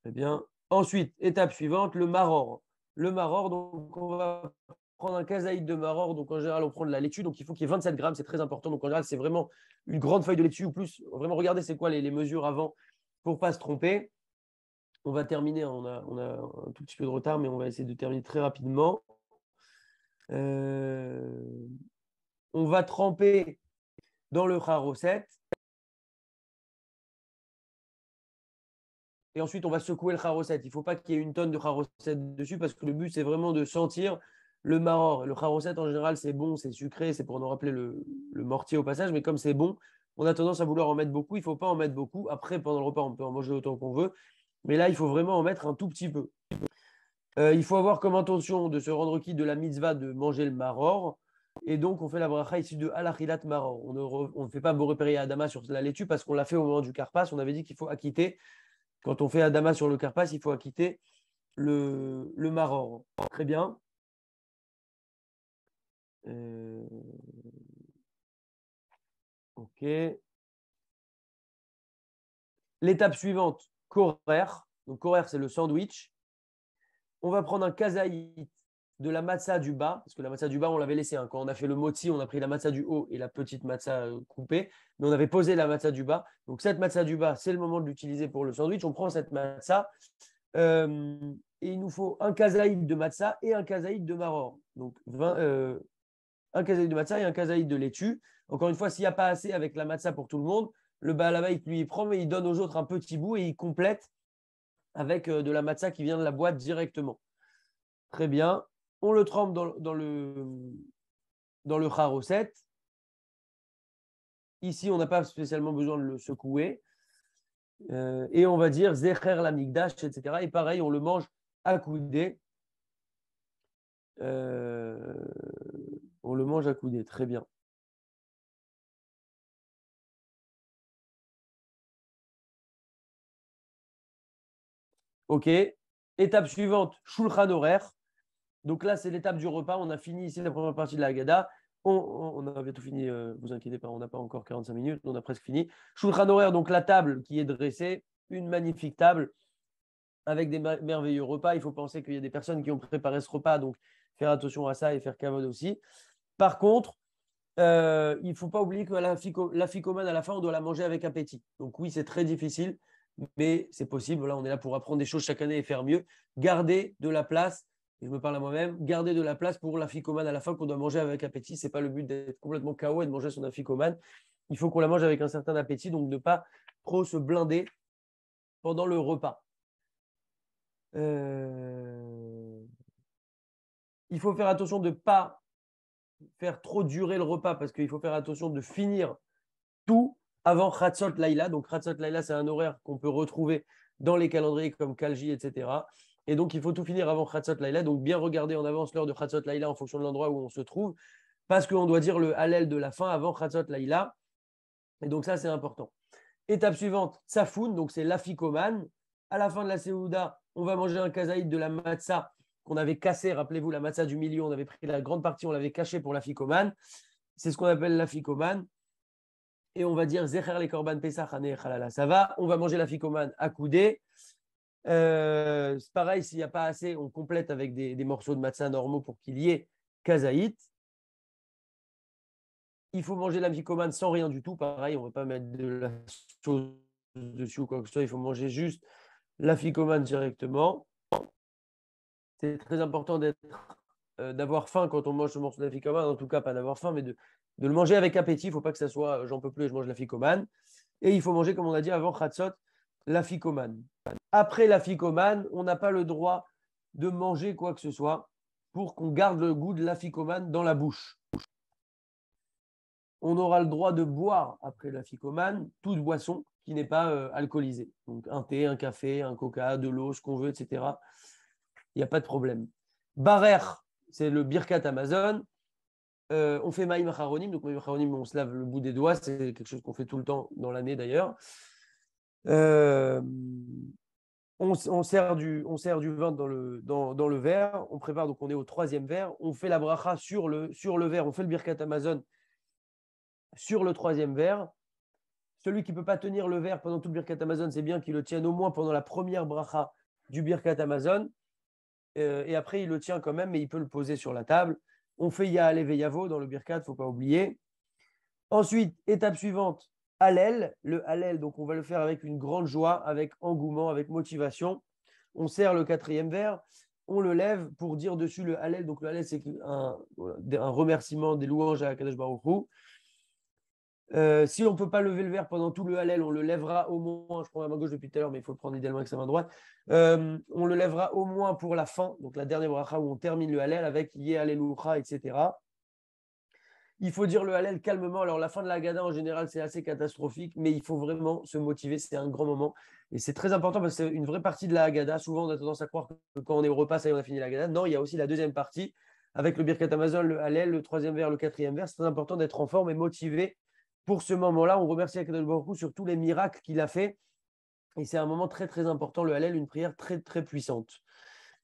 Très bien. Ensuite, étape suivante, le maror. Le maror, donc on va prendre un kazaïd de maror. Donc en général, on prend de la laitue. Donc il faut qu'il y ait 27 grammes, c'est très important. Donc en général, c'est vraiment une grande feuille de laitue ou plus. Vraiment, regardez c'est quoi les mesures avant pour ne pas se tromper. On va terminer. On a un tout petit peu de retard, mais on va essayer de terminer très rapidement. On va tremper dans le charoset. Et ensuite, on va secouer le charoset. Il ne faut pas qu'il y ait une tonne de charoset dessus parce que le but, c'est vraiment de sentir le maror. Le charoset, en général, c'est bon, c'est sucré, c'est pour nous rappeler le mortier au passage. Mais comme c'est bon, on a tendance à vouloir en mettre beaucoup. Il ne faut pas en mettre beaucoup. Après, pendant le repas, on peut en manger autant qu'on veut. Mais là, il faut vraiment en mettre un tout petit peu. Il faut avoir comme intention de se rendre quitte de la mitzvah de manger le maror. Et donc, on fait la bracha ici de Alachilat Maror. On ne fait pas Boré Adama sur la laitue parce qu'on l'a fait au moment du Karpas. On avait dit qu'il faut acquitter, quand on fait Adama sur le Karpas, il faut acquitter le Maror. Très bien. Ok. L'étape suivante, Korer. Donc, Korer, c'est le sandwich. On va prendre un kazaït de la matzah du bas, parce que la matzah du bas, on l'avait laissé. Quand on a fait le moti, on a pris la matzah du haut et la petite matzah coupée, mais on avait posé la matzah du bas. Donc, cette matzah du bas, c'est le moment de l'utiliser pour le sandwich. On prend cette matzah et il nous faut un kazaït de matzah et un kazaït de maror. Donc, un kazaït de matzah et un kazaït de laitue. Encore une fois, s'il n'y a pas assez avec la matzah pour tout le monde, le baalabaït, lui, il prend, mais il donne aux autres un petit bout et il complète avec de la matzah qui vient de la boîte directement. Très bien. On le trempe dans le charoset. Ici, on n'a pas spécialement besoin de le secouer. Et on va dire Zecher l'amigdash, etc. Et pareil, on le mange à coudée. On le mange à coudée. Très bien. OK. Étape suivante, Shulchan horaire. Donc là, c'est l'étape du repas. On a fini ici la première partie de la Haggadah. On a bientôt fini, vous inquiétez pas, on n'a pas encore 45 minutes, on a presque fini. Shulchan horaire, donc la table qui est dressée, une magnifique table avec des merveilleux repas. Il faut penser qu'il y a des personnes qui ont préparé ce repas, donc faire attention à ça et faire kavod aussi. Par contre, il ne faut pas oublier que la ficomane, à la fin, on doit la manger avec appétit. Donc oui, c'est très difficile, mais c'est possible. Là, on est là pour apprendre des choses chaque année et faire mieux. Garder de la place, et je me parle à moi-même, garder de la place pour la ficomane à la fin qu'on doit manger avec appétit. Ce n'est pas le but d'être complètement KO et de manger son afficomane. Il faut qu'on la mange avec un certain appétit, donc ne pas trop se blinder pendant le repas. Il faut faire attention de ne pas faire trop durer le repas parce qu'il faut faire attention de finir tout avant Khatsot Laïla. Donc Khatsot Laïla, c'est un horaire qu'on peut retrouver dans les calendriers comme Kalji, etc. Et donc il faut tout finir avant Khatsot Laïla. Donc bien regarder en avance l'heure de Khatsot Laïla en fonction de l'endroit où on se trouve parce qu'on doit dire le Hallel de la fin avant Khatsot Laïla. Et donc ça, c'est important. Étape suivante, Tsafoun, donc c'est l'afikoman. À la fin de la Séouda, on va manger un kazaïd de la matzah qu'on avait cassé. Rappelez-vous, la matzah du milieu, on avait pris la grande partie, on l'avait cachée pour l'afikoman. C'est ce qu'on appelle l'afikoman. Et on va dire Zecher les korban pesach ane chalala. Ça va, on va manger l'afikoman à coudée. C'est pareil, s'il n'y a pas assez, on complète avec des morceaux de matzah normaux pour qu'il y ait kazaïd. Il faut manger l'afikoman sans rien du tout. Pareil, on ne va pas mettre de la sauce dessus ou quoi que ce soit. Il faut manger juste l'afikoman directement. C'est très important d'avoir faim quand on mange ce morceau d'afikoman. En tout cas, pas d'avoir faim, mais de le manger avec appétit. Il ne faut pas que ça soit j'en peux plus et je mange l'afikoman. Et il faut manger, comme on a dit avant Khatsot, l'afikoman. Après l'afikoman, on n'a pas le droit de manger quoi que ce soit pour qu'on garde le goût de l'afikoman dans la bouche. On aura le droit de boire après l'afikoman toute boisson qui n'est pas alcoolisée. Donc un thé, un café, un coca, de l'eau, ce qu'on veut, etc. Il n'y a pas de problème. Barer, c'est le birkat Amazon. On fait Maïm Acharonim. Donc Maïm Acharonim, on se lave le bout des doigts. C'est quelque chose qu'on fait tout le temps dans l'année d'ailleurs. On sert du vin dans le verre. On prépare, donc on est au troisième verre. On fait la bracha sur le verre. On fait le birkat Amazon sur le troisième verre. Celui qui ne peut pas tenir le verre pendant tout le Birkat Amazon, c'est bien qu'il le tienne au moins pendant la première bracha du Birkat Amazon. Et après, il le tient quand même, mais il peut le poser sur la table. On fait Ya'aleh Ve'yavo dans le Birkat, il ne faut pas oublier. Ensuite, étape suivante, Hallel. Le Hallel, donc on va le faire avec une grande joie, avec engouement, avec motivation. On sert le quatrième verre. On le lève pour dire dessus le Hallel. Donc le Hallel, c'est un remerciement des louanges à Kadosh Baruch Hu. Si on ne peut pas lever le verre pendant tout le Hallel, on le lèvera au moins, je prends la main gauche depuis tout à l'heure, mais il faut le prendre idéalement avec sa main droite, on le lèvera au moins pour la fin, donc la dernière bracha où on termine le Hallel avec Yeh Alléluia, etc. Il faut dire le Hallel calmement. Alors la fin de la Haggadah en général c'est assez catastrophique, mais il faut vraiment se motiver, c'est un grand moment. Et c'est très important parce que c'est une vraie partie de la Haggadah. Souvent on a tendance à croire que quand on est au repas, ça y est, on a fini la Haggadah. Non, il y a aussi la deuxième partie avec le Birkat Hamazon, le Hallel, le 3e vers, le 4e vers. C'est très important d'être en forme et motivé pour ce moment-là. On remercie Akadosh Baruch Hu sur tous les miracles qu'il a fait. Et c'est un moment très, très important, le Hallel, une prière très, très puissante.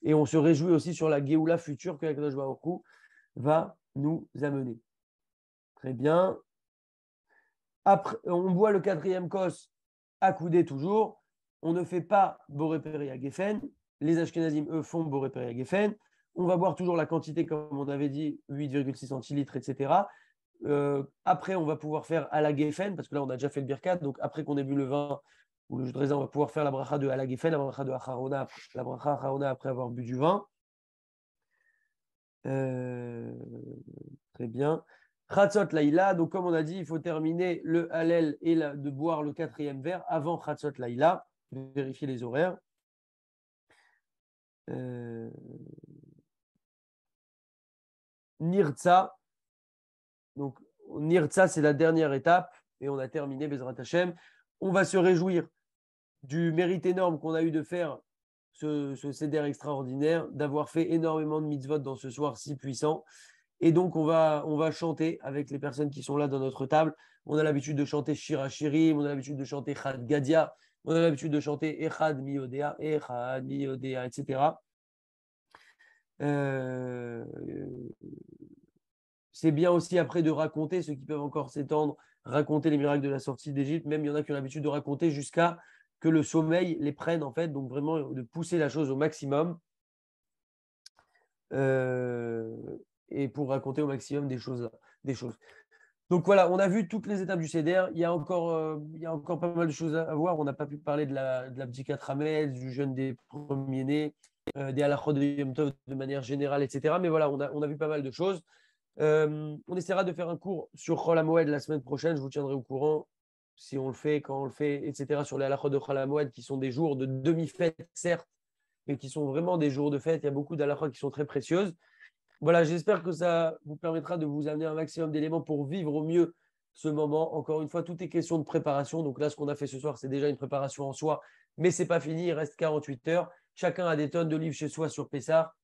Et on se réjouit aussi sur la Géoula future que Akadosh Baruch Hu va nous amener. Très bien. Après, on boit le 4e kos accoudé toujours. On ne fait pas Boré Peri à Geffen. Les Ashkenazim, eux, font Boré Peri à Geffen. On va boire toujours la quantité, comme on avait dit, 8,6 centilitres, etc. Après, on va pouvoir faire à la Geffen, parce que là, on a déjà fait le Birkat. Donc, après qu'on ait bu le vin ou le jus de raisin, on va pouvoir faire la bracha de à la Geffen, la bracha de Acharona, la bracha Acharona après avoir bu du vin. Très bien. Chatzot Laïla, donc comme on a dit, il faut terminer le Hallel et de boire le 4e verre avant Chatzot Laïla. Vérifier les horaires. Nirtza. Donc, Nirtza, c'est la dernière étape et on a terminé Bezrat Hashem. On va se réjouir du mérite énorme qu'on a eu de faire ce seder extraordinaire, d'avoir fait énormément de mitzvot dans ce soir si puissant. Et donc, on va chanter avec les personnes qui sont là dans notre table. On a l'habitude de chanter Shira Shirim, on a l'habitude de chanter Chad Gadia, on a l'habitude de chanter Echad Miodea, etc. C'est bien aussi après de raconter, ceux qui peuvent encore s'étendre, raconter les miracles de la sortie d'Égypte. Même il y en a qui ont l'habitude de raconter jusqu'à que le sommeil les prenne, en fait. Donc, vraiment, de pousser la chose au maximum. Et pour raconter au maximum des choses. Donc voilà, on a vu toutes les étapes du CDR. Il y a encore pas mal de choses à voir. On n'a pas pu parler de la Bdikat Hametz, du jeûne des premiers-nés, des halachot de Yom Tov de manière générale, etc. Mais voilà, on a vu pas mal de choses. On essaiera de faire un cours sur Chol HaMoed la semaine prochaine. Je vous tiendrai au courant si on le fait, quand on le fait, etc. Sur les halachot de Chol HaMoed qui sont des jours de demi-fête, certes, mais qui sont vraiment des jours de fête. Il y a beaucoup d'halachot qui sont très précieuses. Voilà, j'espère que ça vous permettra de vous amener un maximum d'éléments pour vivre au mieux ce moment. Encore une fois, tout est question de préparation. Donc là, ce qu'on a fait ce soir, c'est déjà une préparation en soi, mais ce n'est pas fini. Il reste 48 heures. Chacun a des tonnes de livres chez soi sur Pessah,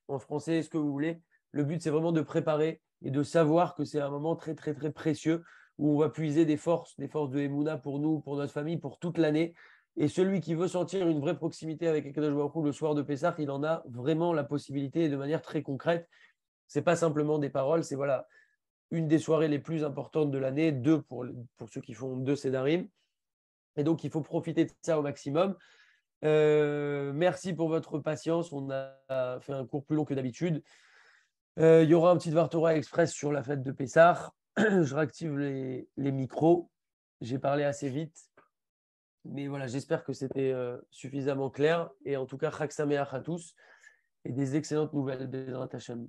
en français, ce que vous voulez. Le but, c'est vraiment de préparer et de savoir que c'est un moment très, très, très précieux où on va puiser des forces de Emouna pour nous, pour notre famille, pour toute l'année. Et celui qui veut sentir une vraie proximité avec Akadosh Baruch Hu le soir de Pessah, il en a vraiment la possibilité de manière très concrète. C'est pas simplement des paroles, c'est voilà, une des soirées les plus importantes de l'année, deux pour ceux qui font deux Sédarim. Et donc, il faut profiter de ça au maximum. Merci pour votre patience. On a fait un cours plus long que d'habitude. Il y aura un petit Dvar Torah Express sur la fête de Pessah. Je réactive les micros. J'ai parlé assez vite. Mais voilà, j'espère que c'était suffisamment clair. Et en tout cas, Chag Sameach à tous et des excellentes nouvelles. Bezrat Hashem.